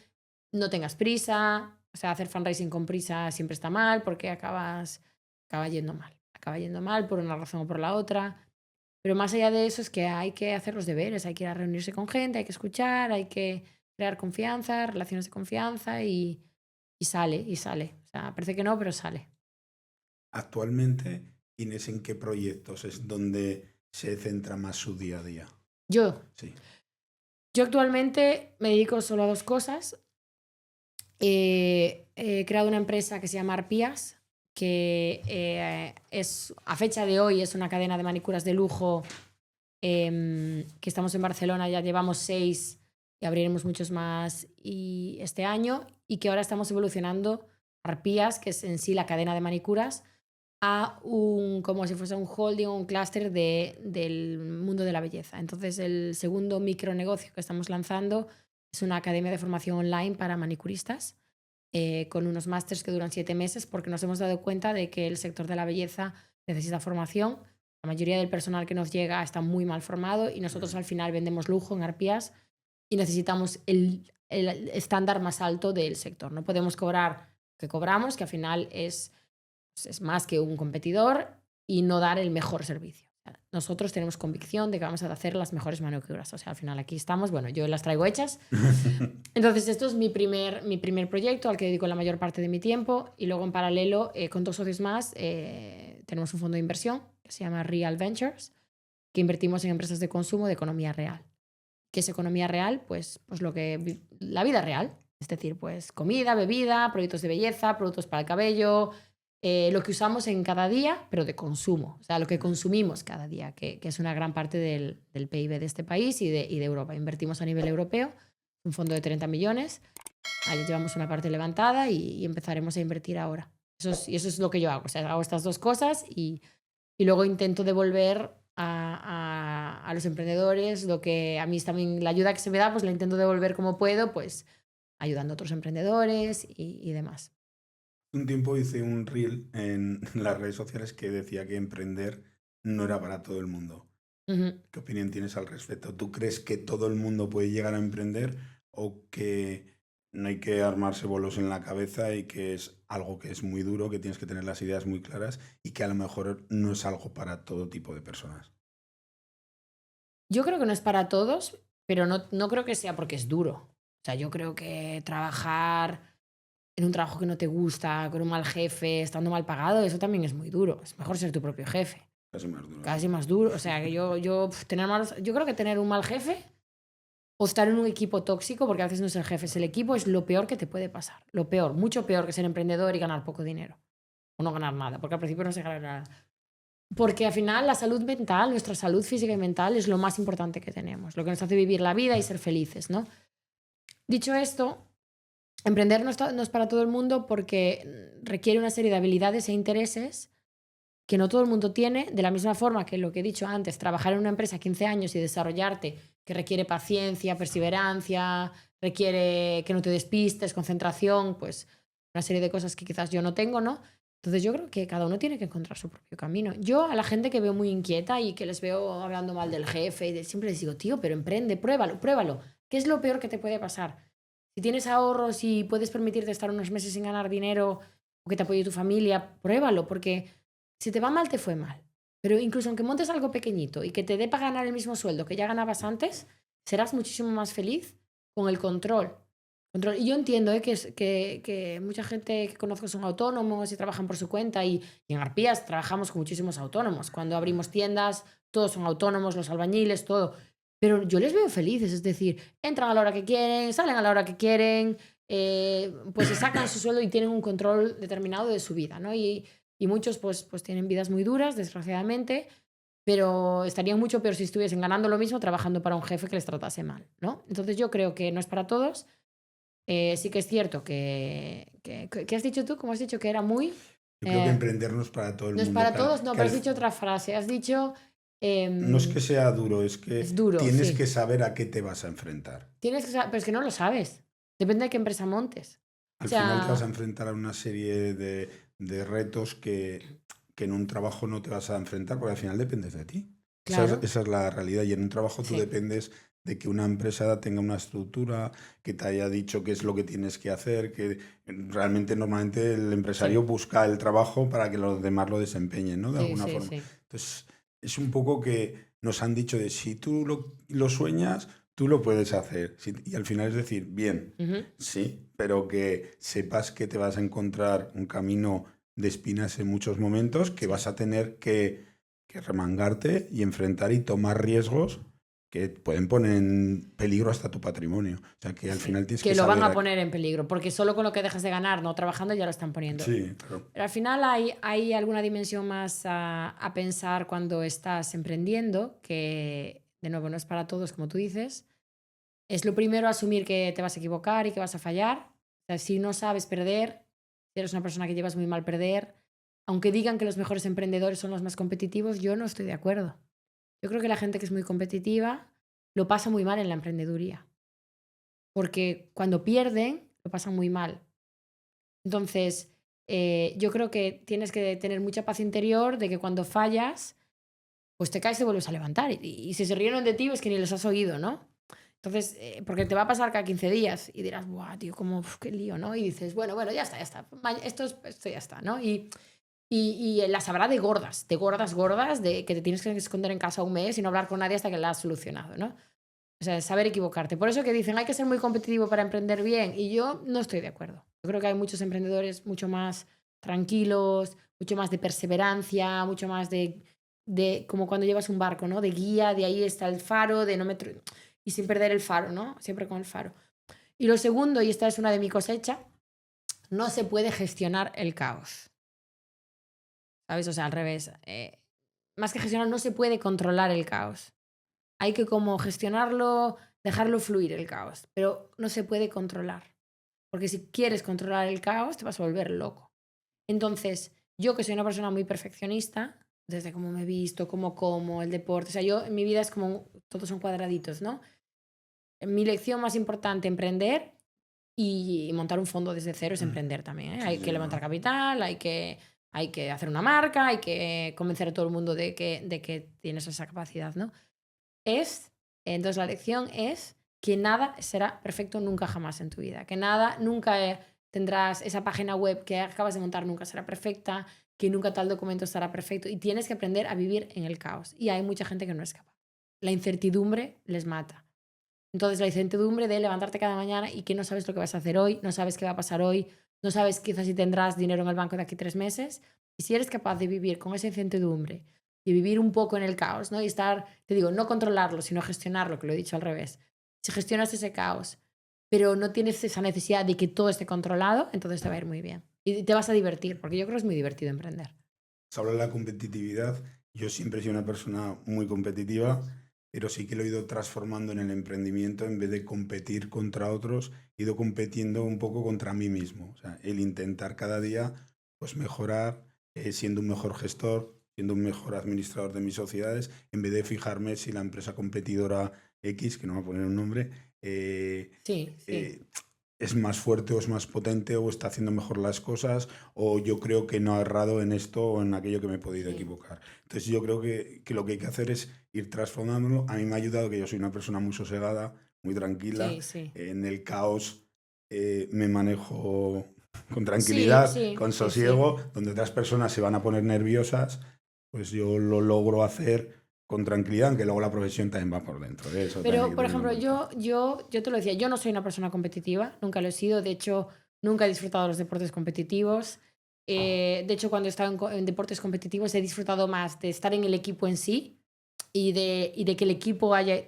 Speaker 1: no tengas prisa. O sea, hacer fundraising con prisa siempre está mal porque acaba yendo mal. Acaba yendo mal por una razón o por la otra. Pero más allá de eso es que hay que hacer los deberes, hay que ir a reunirse con gente, hay que escuchar, hay que crear confianza, relaciones de confianza y sale. O sea, parece que no, pero sale.
Speaker 2: Actualmente, Inés, ¿en qué proyectos es donde se centra más su día a día?
Speaker 1: Yo,
Speaker 2: Sí.
Speaker 1: Yo actualmente me dedico solo a 2 cosas. He creado una empresa que se llama Arpías, que a fecha de hoy es una cadena de manicuras de lujo, que estamos en Barcelona, ya llevamos 6 y abriremos muchos más este año, y que ahora estamos evolucionando Arpías, que es en sí la cadena de manicuras, a como si fuese un holding o un clúster del mundo de la belleza. Entonces, el segundo micronegocio que estamos lanzando es una academia de formación online para manicuristas, con unos másters que duran 7 meses, porque nos hemos dado cuenta de que el sector de la belleza necesita formación. La mayoría del personal que nos llega está muy mal formado, y nosotros al final vendemos lujo en Arpías y necesitamos el estándar más alto del sector. No podemos cobrar lo que cobramos, que al final es más que un competidor, y no dar el mejor servicio. Nosotros tenemos convicción de que vamos a hacer las mejores manicuras. O sea, al final aquí estamos, bueno, yo las traigo hechas. Entonces, esto es mi primer proyecto al que dedico la mayor parte de mi tiempo, y luego en paralelo, con 2 socios más, tenemos un fondo de inversión que se llama Real Ventures, que invertimos en empresas de consumo de economía real. ¿Qué es economía real? Pues la vida real. Es decir, pues comida, bebida, productos de belleza, productos para el cabello, lo que usamos en cada día, pero de consumo. O sea, lo que consumimos cada día, que es una gran parte del PIB de este país y de Europa. Invertimos a nivel europeo, un fondo de 30 millones. Ahí llevamos una parte levantada y empezaremos a invertir ahora. Eso es lo que yo hago. O sea, hago estas 2 cosas y luego intento devolver a los emprendedores lo que a mí también, la ayuda que se me da, pues la intento devolver como puedo, pues ayudando a otros emprendedores y demás.
Speaker 2: Un tiempo hice un reel en las redes sociales que decía que emprender no era para todo el mundo.
Speaker 1: Uh-huh.
Speaker 2: ¿Qué opinión tienes al respecto? ¿Tú crees que todo el mundo puede llegar a emprender, o que no hay que armarse bolos en la cabeza y que es algo que es muy duro, que tienes que tener las ideas muy claras y que a lo mejor no es algo para todo tipo de personas?
Speaker 1: Yo creo que no es para todos, pero no creo que sea porque es duro. O sea, yo creo que trabajar en un trabajo que no te gusta, con un mal jefe, estando mal pagado, eso también es muy duro. Es mejor ser tu propio jefe.
Speaker 2: Casi más duro.
Speaker 1: Casi más duro. O sea, que yo creo que tener un mal jefe o estar en un equipo tóxico, porque a veces no es el jefe, es el equipo, es lo peor que te puede pasar. Lo peor, mucho peor que ser emprendedor y ganar poco dinero. O no ganar nada, porque al principio no se gana nada. Porque al final la salud mental, nuestra salud física y mental, es lo más importante que tenemos, lo que nos hace vivir la vida y ser felices, ¿no? Dicho esto, emprender no es para todo el mundo, porque requiere una serie de habilidades e intereses que no todo el mundo tiene, de la misma forma que lo que he dicho antes, trabajar en una empresa 15 años y desarrollarte, que requiere paciencia, perseverancia, requiere que no te despistes, concentración, pues una serie de cosas que quizás yo no tengo, ¿no? Entonces yo creo que cada uno tiene que encontrar su propio camino. Yo a la gente que veo muy inquieta y que les veo hablando mal del jefe, siempre les digo, tío, pero emprende, pruébalo. ¿Qué es lo peor que te puede pasar? Si tienes ahorros y puedes permitirte estar unos meses sin ganar dinero, o que te apoye tu familia, pruébalo, porque si te va mal, te fue mal. Pero incluso aunque montes algo pequeñito y que te dé para ganar el mismo sueldo que ya ganabas antes, serás muchísimo más feliz con el control. Y yo entiendo que mucha gente que conozco son autónomos y trabajan por su cuenta, y en Arpías trabajamos con muchísimos autónomos. Cuando abrimos tiendas, todos son autónomos, los albañiles, todo. Pero yo les veo felices, es decir, entran a la hora que quieren, salen a la hora que quieren, pues se sacan su sueldo y tienen un control determinado de su vida, ¿no? Y muchos pues tienen vidas muy duras, desgraciadamente, pero estarían mucho peor si estuviesen ganando lo mismo trabajando para un jefe que les tratase mal, ¿no? Entonces yo creo que no es para todos. Sí que es cierto ¿qué has dicho tú? ¿Cómo has dicho que era muy?
Speaker 2: Yo creo que emprender no es para todo el mundo.
Speaker 1: No es para todos, no,
Speaker 2: que
Speaker 1: pero has dicho otra frase. Has dicho...
Speaker 2: no es que sea duro, es que tienes
Speaker 1: sí.
Speaker 2: que saber a qué te vas a enfrentar.
Speaker 1: Tienes que saber, pero es que no lo sabes. Depende de qué empresa montes.
Speaker 2: Al final te vas a enfrentar a una serie de retos que en un trabajo no te vas a enfrentar, porque al final dependes de ti.
Speaker 1: Claro.
Speaker 2: Esa es la realidad. Y en un trabajo tú dependes de que una empresa tenga una estructura, que te haya dicho qué es lo que tienes que hacer, que realmente normalmente el empresario busca el trabajo para que los demás lo desempeñen, ¿no? De alguna forma. Sí. Entonces, es un poco que nos han dicho de si tú lo sueñas, tú lo puedes hacer. Y al final es decir, bien, sí, pero que sepas que te vas a encontrar un camino de espinas en muchos momentos, que vas a tener que remangarte y enfrentar y tomar riesgos que pueden poner en peligro hasta tu patrimonio. O sea, que al final tienes que
Speaker 1: lo van
Speaker 2: saber
Speaker 1: a poner en peligro, porque solo con lo que dejas de ganar, no trabajando, ya lo están poniendo.
Speaker 2: Sí, claro.
Speaker 1: Pero al final hay alguna dimensión más a pensar cuando estás emprendiendo, que de nuevo no es para todos, como tú dices. Es lo primero asumir que te vas a equivocar y que vas a fallar. O sea, si no sabes perder, si eres una persona que llevas muy mal perder, aunque digan que los mejores emprendedores son los más competitivos, yo no estoy de acuerdo. Yo creo que la gente que es muy competitiva lo pasa muy mal en la emprendeduría. Porque cuando pierden, lo pasan muy mal. Entonces, yo creo que tienes que tener mucha paz interior de que cuando fallas, pues te caes y te vuelves a levantar. Y si se rieron de ti, es que ni les has oído, ¿no? Entonces, porque te va a pasar cada 15 días y dirás, ¡buah, tío, cómo, qué lío!, ¿no? Y dices, bueno, ya está, ya está. Esto ya está, ¿no? Y las habrá de gordas, gordas, de que te tienes que esconder en casa un mes y no hablar con nadie hasta que la has solucionado, ¿no? O sea, saber equivocarte. Por eso que dicen, hay que ser muy competitivo para emprender bien. Y yo no estoy de acuerdo. Yo creo que hay muchos emprendedores mucho más tranquilos, mucho más de perseverancia, mucho más de como cuando llevas un barco, ¿no? De guía, de ahí está el faro, de no me... Y sin perder el faro, ¿no? Siempre con el faro. Y lo segundo, y esta es una de mi cosecha, no se puede gestionar el caos. ¿Sabes? O sea, al revés. Más que gestionar, no se puede controlar el caos. Hay que como gestionarlo, dejarlo fluir el caos, pero no se puede controlar. Porque si quieres controlar el caos, te vas a volver loco. Entonces, yo que soy una persona muy perfeccionista, desde cómo me he visto, cómo como, el deporte, o sea, yo en mi vida es como, todos son cuadraditos, ¿no? Mi lección más importante, emprender y montar un fondo desde cero es emprender también, ¿eh? Hay que levantar capital, hay que hacer una marca, hay que convencer a todo el mundo de que tienes esa capacidad, ¿no? Entonces la lección es que nada será perfecto nunca jamás en tu vida, que nada, nunca tendrás esa página web que acabas de montar, nunca será perfecta, que nunca tal documento estará perfecto y tienes que aprender a vivir en el caos. Y hay mucha gente que no es capaz. La incertidumbre les mata. Entonces la incertidumbre de levantarte cada mañana y que no sabes lo que vas a hacer hoy, no sabes qué va a pasar hoy, no sabes quizás si tendrás dinero en el banco de aquí 3 meses. Y si eres capaz de vivir con esa incertidumbre y vivir un poco en el caos, ¿no? Y estar, te digo, no controlarlo, sino gestionarlo, que lo he dicho al revés. Si gestionas ese caos, pero no tienes esa necesidad de que todo esté controlado, entonces te va a ir muy bien. Y te vas a divertir, porque yo creo que es muy divertido emprender.
Speaker 2: Se habla de la competitividad. Yo siempre he sido una persona muy competitiva, pero sí que lo he ido transformando en el emprendimiento. En vez de competir contra otros, he ido competiendo un poco contra mí mismo. O sea, el intentar cada día pues mejorar, siendo un mejor gestor, siendo un mejor administrador de mis sociedades, en vez de fijarme si la empresa competidora X, que no me voy a poner un nombre,
Speaker 1: Sí.
Speaker 2: es más fuerte o es más potente o está haciendo mejor las cosas o yo creo que no ha errado en esto o en aquello que me he podido equivocar. Entonces yo creo que lo que hay que hacer es ir transformándolo. A mí me ha ayudado que yo soy una persona muy sosegada, muy tranquila.
Speaker 1: Sí.
Speaker 2: En el caos me manejo con tranquilidad, con sosiego. Donde otras personas se van a poner nerviosas, pues yo lo logro hacer con tranquilidad, aunque luego la profesión también va por dentro. Eso
Speaker 1: pero, por ejemplo, yo te lo decía, yo no soy una persona competitiva, nunca lo he sido, de hecho, nunca he disfrutado de los deportes competitivos. De hecho, cuando he estado en deportes competitivos he disfrutado más de estar en el equipo en sí y de que el equipo haya...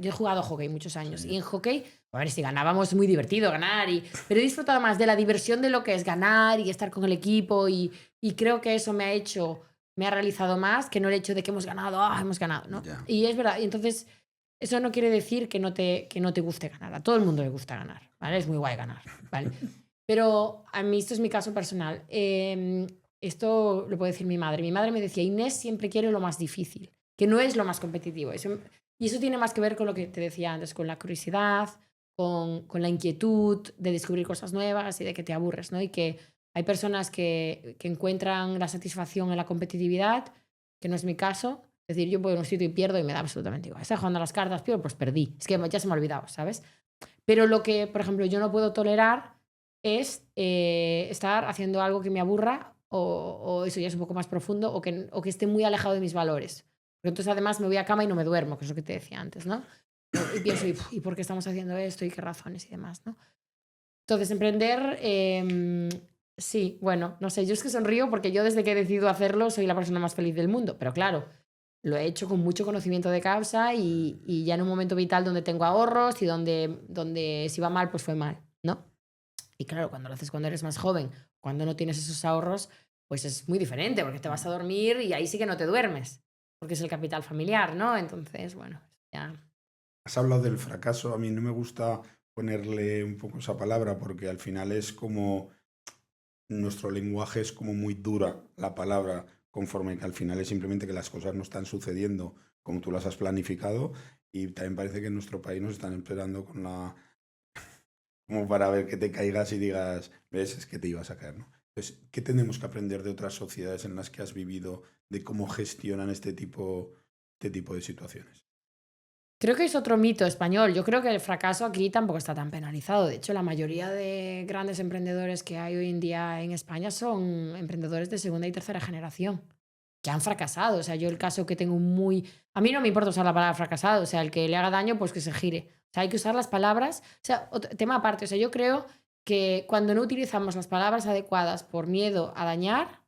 Speaker 1: Yo he jugado hockey muchos años y en hockey, a ver, si ganábamos es muy divertido ganar, pero he disfrutado más de la diversión de lo que es ganar y estar con el equipo y creo que eso me ha realizado más que no el hecho de que hemos ganado, hemos ganado, ¿no?
Speaker 2: Ya.
Speaker 1: Y es verdad, y entonces eso no quiere decir que no te guste ganar, a todo el mundo le gusta ganar, ¿vale? Es muy guay ganar, ¿vale? Pero a mí esto es mi caso personal. Esto lo puede decir mi madre. Mi madre me decía, Inés siempre quiere lo más difícil, que no es lo más competitivo. Y eso tiene más que ver con lo que te decía antes, con la curiosidad, con la inquietud de descubrir cosas nuevas y de que te aburres, ¿no? Y que hay personas que encuentran la satisfacción en la competitividad, que no es mi caso. Es decir, yo voy a un sitio y pierdo y me da absolutamente igual. Estoy jugando a las cartas, pierdo, pues perdí. Es que ya se me ha olvidado, ¿sabes? Pero lo que, por ejemplo, yo no puedo tolerar es estar haciendo algo que me aburra o eso ya es un poco más profundo o que esté muy alejado de mis valores. Pero entonces además me voy a cama y no me duermo, que es lo que te decía antes, ¿no? Y pienso, ¿y por qué estamos haciendo esto? ¿Y qué razones y demás, ¿no? Entonces, emprender, sí, bueno, no sé, yo es que sonrío porque yo desde que he decidido hacerlo soy la persona más feliz del mundo, pero claro, lo he hecho con mucho conocimiento de causa y ya en un momento vital donde tengo ahorros y donde si va mal, pues fue mal, ¿no? Y claro, cuando lo haces cuando eres más joven, cuando no tienes esos ahorros, pues es muy diferente, porque te vas a dormir y ahí sí que no te duermes, porque es el capital familiar, ¿no? Entonces, bueno, ya.
Speaker 2: Has hablado del fracaso. A mí no me gusta ponerle un poco esa palabra porque al final es como nuestro lenguaje es como muy dura la palabra, conforme que al final es simplemente que las cosas no están sucediendo como tú las has planificado, y también parece que en nuestro país nos están esperando con la como para ver que te caigas y digas, ves, es que te ibas a caer, ¿no? Entonces, ¿qué tenemos que aprender de otras sociedades en las que has vivido, de cómo gestionan este tipo de situaciones?
Speaker 1: Creo que es otro mito español. Yo creo que el fracaso aquí tampoco está tan penalizado. De hecho, la mayoría de grandes emprendedores que hay hoy en día en España son emprendedores de segunda y tercera generación que han fracasado. O sea, yo el caso que tengo muy... A mí no me importa usar la palabra fracasado. O sea, el que le haga daño, pues que se gire. O sea, hay que usar las palabras. O sea, tema aparte. O sea, yo creo que cuando no utilizamos las palabras adecuadas por miedo a dañar,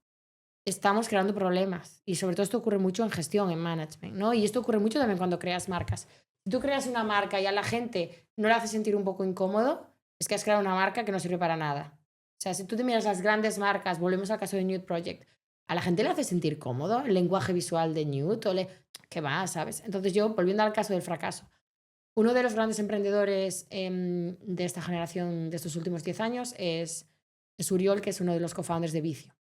Speaker 1: estamos creando problemas. Y sobre todo esto ocurre mucho en gestión, en management, ¿no? Y esto ocurre mucho también cuando creas marcas. Si tú creas una marca y a la gente no le hace sentir un poco incómodo, es que has creado una marca que no sirve para nada. O sea, si tú te miras las grandes marcas, volvemos al caso de Nude Project, a la gente le hace sentir cómodo el lenguaje visual de Nude, ¿qué va, sabes? Entonces yo, volviendo al caso del fracaso, uno de los grandes emprendedores de esta generación, de estos últimos 10 años, es Uriol, que es uno de los co-founders de Vicio,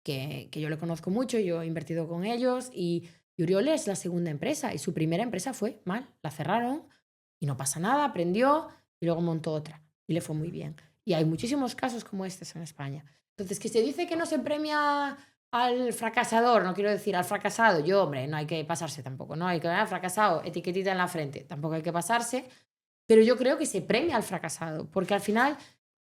Speaker 1: que yo le conozco mucho, yo he invertido con ellos y Uriol es la segunda empresa y su primera empresa fue mal, la cerraron y no pasa nada, aprendió y luego montó otra y le fue muy bien. Y hay muchísimos casos como estos en España. Entonces, que se dice que no se premia al fracasador, no quiero decir al fracasado, yo, hombre, no hay que pasarse tampoco, ¿no? Hay que ver fracasado, etiquetita en la frente, tampoco hay que pasarse, pero yo creo que se premia al fracasado, porque al final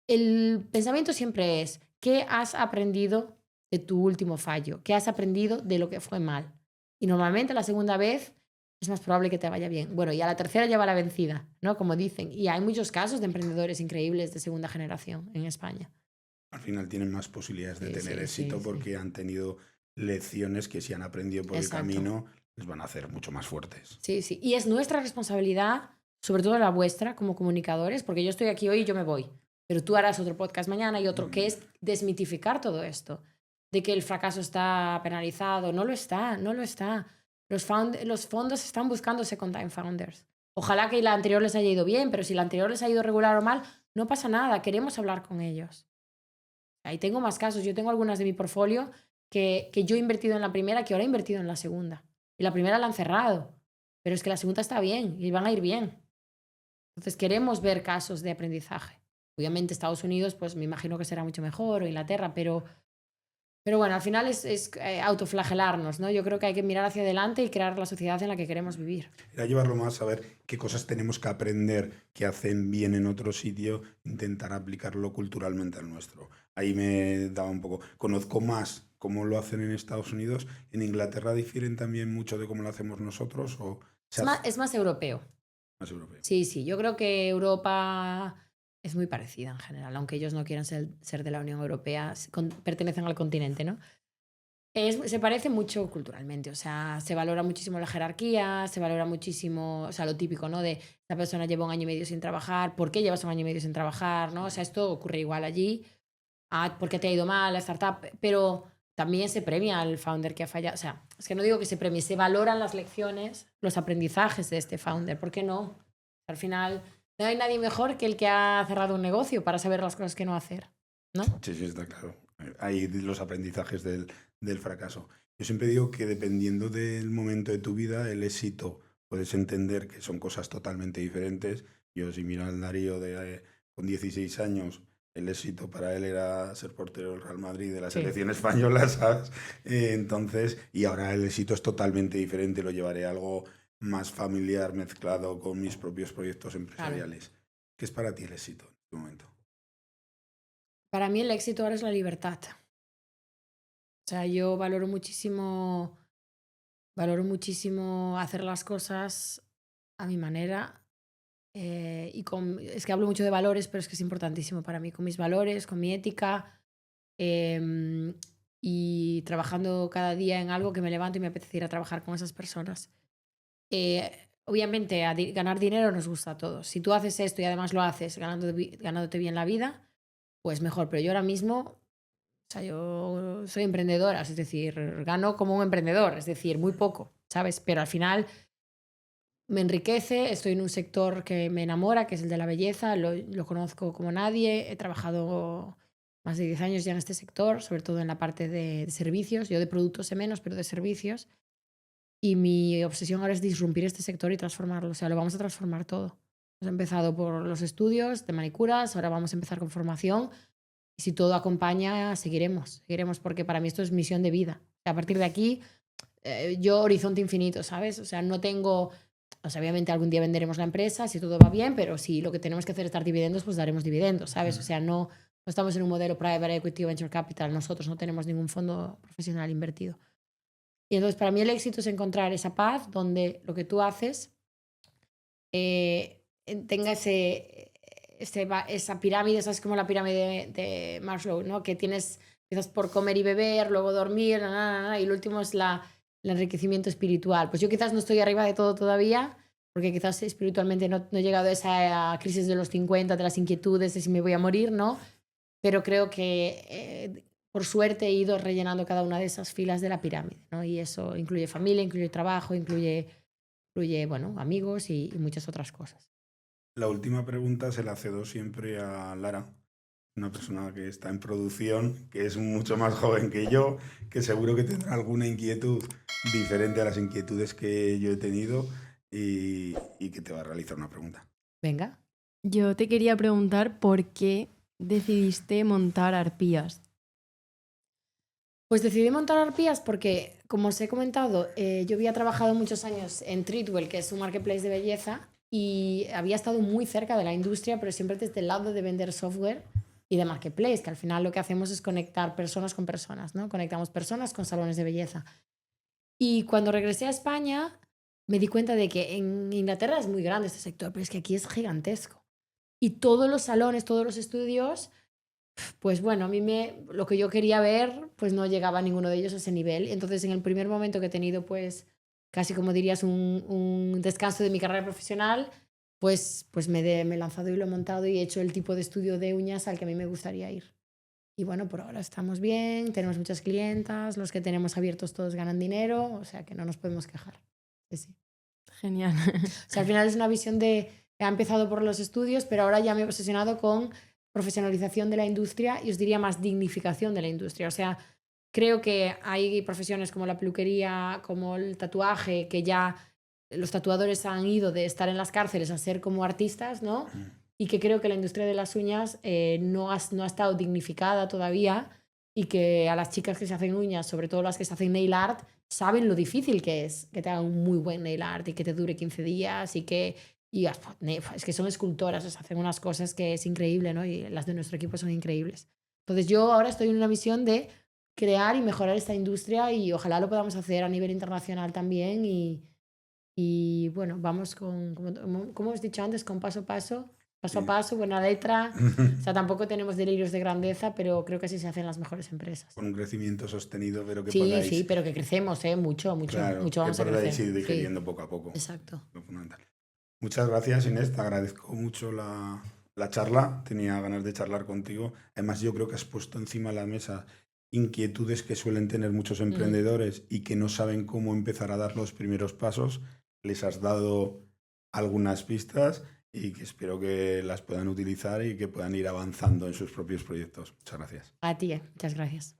Speaker 1: el pensamiento siempre es, ¿qué has aprendido de tu último fallo? ¿Qué has aprendido de lo que fue mal? Y normalmente la segunda vez es más probable que te vaya bien. Bueno, y a la tercera lleva la vencida, ¿no? Como dicen. Y hay muchos casos de emprendedores increíbles de segunda generación en España.
Speaker 2: Al final tienen más posibilidades de
Speaker 1: Sí,
Speaker 2: tener
Speaker 1: sí,
Speaker 2: éxito
Speaker 1: sí, sí.
Speaker 2: porque han tenido lecciones que si han aprendido por el
Speaker 1: Exacto.
Speaker 2: camino les van a hacer mucho más fuertes.
Speaker 1: Sí, sí. Y es nuestra responsabilidad, sobre todo la vuestra como comunicadores, porque yo estoy aquí hoy y yo me voy, pero tú harás otro podcast mañana y otro, que es desmitificar todo esto, de que el fracaso está penalizado. No lo está, no lo está. Los fondos están buscando second time founders. Ojalá que la anterior les haya ido bien, pero si la anterior les ha ido regular o mal, no pasa nada, queremos hablar con ellos. Ahí tengo más casos, yo tengo algunas de mi portfolio que yo he invertido en la primera, que ahora he invertido en la segunda. Y la primera la han cerrado, pero es que la segunda está bien y van a ir bien. Entonces queremos ver casos de aprendizaje. Obviamente Estados Unidos, pues me imagino que será mucho mejor, o Inglaterra, pero bueno, al final es autoflagelarnos, ¿no? Yo creo que hay que mirar hacia adelante y crear la sociedad en la que queremos vivir.
Speaker 2: Era llevarlo más a ver qué cosas tenemos que aprender que hacen bien en otro sitio, intentar aplicarlo culturalmente al nuestro. Ahí me daba un poco. Conozco más cómo lo hacen en Estados Unidos. ¿En Inglaterra difieren también mucho de cómo lo hacemos nosotros o se hace
Speaker 1: Es más europeo.
Speaker 2: más europeo?
Speaker 1: Sí, sí, yo creo que Europa es muy parecida en general, aunque ellos no quieran ser de la Unión Europea, pertenecen al continente, ¿no? Se parece mucho culturalmente, o sea, se valora muchísimo la jerarquía, se valora muchísimo, o sea, lo típico, ¿no? De esta persona lleva 1 año y medio sin trabajar, ¿por qué llevas 1 año y medio sin trabajar, ¿no? O sea, esto ocurre igual allí, ¿por qué te ha ido mal la startup? Pero también se premia al founder que ha fallado, o sea, es que no digo que se premie, se valoran las lecciones, los aprendizajes de este founder, ¿por qué no? Al final, no hay nadie mejor que el que ha cerrado un negocio para saber las cosas que no hacer, ¿no?
Speaker 2: Sí, sí, está claro. Hay los aprendizajes del fracaso. Yo siempre digo que dependiendo del momento de tu vida, el éxito puedes entender que son cosas totalmente diferentes. Yo si miro al Darío con 16 años, el éxito para él era ser portero del Real Madrid de la
Speaker 1: Sí.
Speaker 2: selección española, ¿sabes? Entonces, y ahora el éxito es totalmente diferente, lo llevaré a algo más familiar, mezclado con mis propios proyectos empresariales. ¿Qué es para ti el éxito en este momento?
Speaker 1: Para mí el éxito ahora es la libertad. O sea, yo valoro muchísimo hacer las cosas a mi manera. Es que hablo mucho de valores, pero es que es importantísimo para mí, con mis valores, con mi ética. em, y trabajando cada día en algo que me levanto y me apetece ir a trabajar con esas personas. Obviamente, ganar dinero nos gusta a todos. Si tú haces esto y además lo haces ganándote bien la vida, pues mejor. Pero yo ahora mismo, o sea, yo soy emprendedora, es decir, gano como un emprendedor, es decir, muy poco, ¿sabes? Pero al final me enriquece, estoy en un sector que me enamora, que es el de la belleza, lo conozco como nadie, he trabajado más de 10 años ya en este sector, sobre todo en la parte de servicios, yo de productos sé menos, pero de servicios, y mi obsesión ahora es disrumpir este sector y transformarlo, o sea, lo vamos a transformar todo. Hemos empezado por los estudios de manicuras, ahora vamos a empezar con formación, y si todo acompaña, seguiremos porque para mí esto es misión de vida. O sea, a partir de aquí, yo horizonte infinito, ¿sabes? O sea, no tengo... O sea, obviamente algún día venderemos la empresa si todo va bien, pero si lo que tenemos que hacer es dar dividendos, pues daremos dividendos, ¿sabes? O sea, no estamos en un modelo private equity o venture capital, nosotros no tenemos ningún fondo profesional invertido. Y entonces para mí el éxito es encontrar esa paz donde lo que tú haces tenga esa pirámide, ¿sabes? Como la pirámide de Maslow, ¿no? Que empiezas por comer y beber, luego dormir, y lo último es el enriquecimiento espiritual. Pues yo quizás no estoy arriba de todo todavía, porque quizás espiritualmente no he llegado a esa crisis de los 50, de las inquietudes, de si me voy a morir, ¿no? Pero creo que por suerte he ido rellenando cada una de esas filas de la pirámide, ¿no? Y eso incluye familia, incluye trabajo, incluye bueno, amigos y muchas otras cosas.
Speaker 2: La última pregunta se la cedo siempre a Lara, una persona que está en producción, que es mucho más joven que yo, que seguro que tendrá alguna inquietud diferente a las inquietudes que yo he tenido y que te va a realizar una pregunta.
Speaker 1: Venga.
Speaker 4: Yo te quería preguntar por qué decidiste montar Arpías.
Speaker 1: Pues decidí montar Arpías porque, como os he comentado, yo había trabajado muchos años en Treatwell, que es un marketplace de belleza, y había estado muy cerca de la industria, pero siempre desde el lado de vender software y de marketplace, que al final lo que hacemos es conectar personas con personas, ¿no? Conectamos personas con salones de belleza. Y cuando regresé a España, me di cuenta de que en Inglaterra es muy grande este sector, pero es que aquí es gigantesco. Y todos los salones, todos los estudios, pues bueno, a mí lo que yo quería ver, pues no llegaba a ninguno de ellos a ese nivel. Entonces, en el primer momento que he tenido, pues casi como dirías, un descanso de mi carrera profesional, pues me he lanzado y lo he montado y he hecho el tipo de estudio de uñas al que a mí me gustaría ir. Y bueno, por ahora estamos bien, tenemos muchas clientas, los que tenemos abiertos todos ganan dinero, o sea que no nos podemos quejar. Sí.
Speaker 4: Genial.
Speaker 1: O sea, al final es una visión de... Ha empezado por los estudios, pero ahora ya me he obsesionado con profesionalización de la industria y os diría más dignificación de la industria. O sea, creo que hay profesiones como la peluquería, como el tatuaje, que ya los tatuadores han ido de estar en las cárceles a ser como artistas, ¿no? Y que creo que la industria de las uñas no ha estado dignificada todavía y que a las chicas que se hacen uñas, sobre todo las que se hacen nail art, saben lo difícil que es que te hagan un muy buen nail art y que te dure 15 días y es que son escultoras, o sea, hacen unas cosas que es increíble, ¿no? Y las de nuestro equipo son increíbles. Entonces yo ahora estoy en una misión de crear y mejorar esta industria y ojalá lo podamos hacer a nivel internacional también y bueno, vamos como os he dicho antes, con paso a paso, buena letra. O sea, tampoco tenemos delirios de grandeza, pero creo que así se hacen las mejores empresas.
Speaker 2: Con un crecimiento sostenido, pero que
Speaker 1: sí,
Speaker 2: podáis...
Speaker 1: Sí, pero que crecemos, mucho
Speaker 2: Claro,
Speaker 1: vamos a crecer.
Speaker 2: Que podáis ir digiriendo poco a poco.
Speaker 1: Exacto.
Speaker 2: Lo fundamental. Muchas gracias, Inés, te agradezco mucho la charla, tenía ganas de charlar contigo. Además, yo creo que has puesto encima de la mesa inquietudes que suelen tener muchos emprendedores y que no saben cómo empezar a dar los primeros pasos. Les has dado algunas pistas y que espero que las puedan utilizar y que puedan ir avanzando en sus propios proyectos. Muchas gracias.
Speaker 1: A ti, muchas gracias.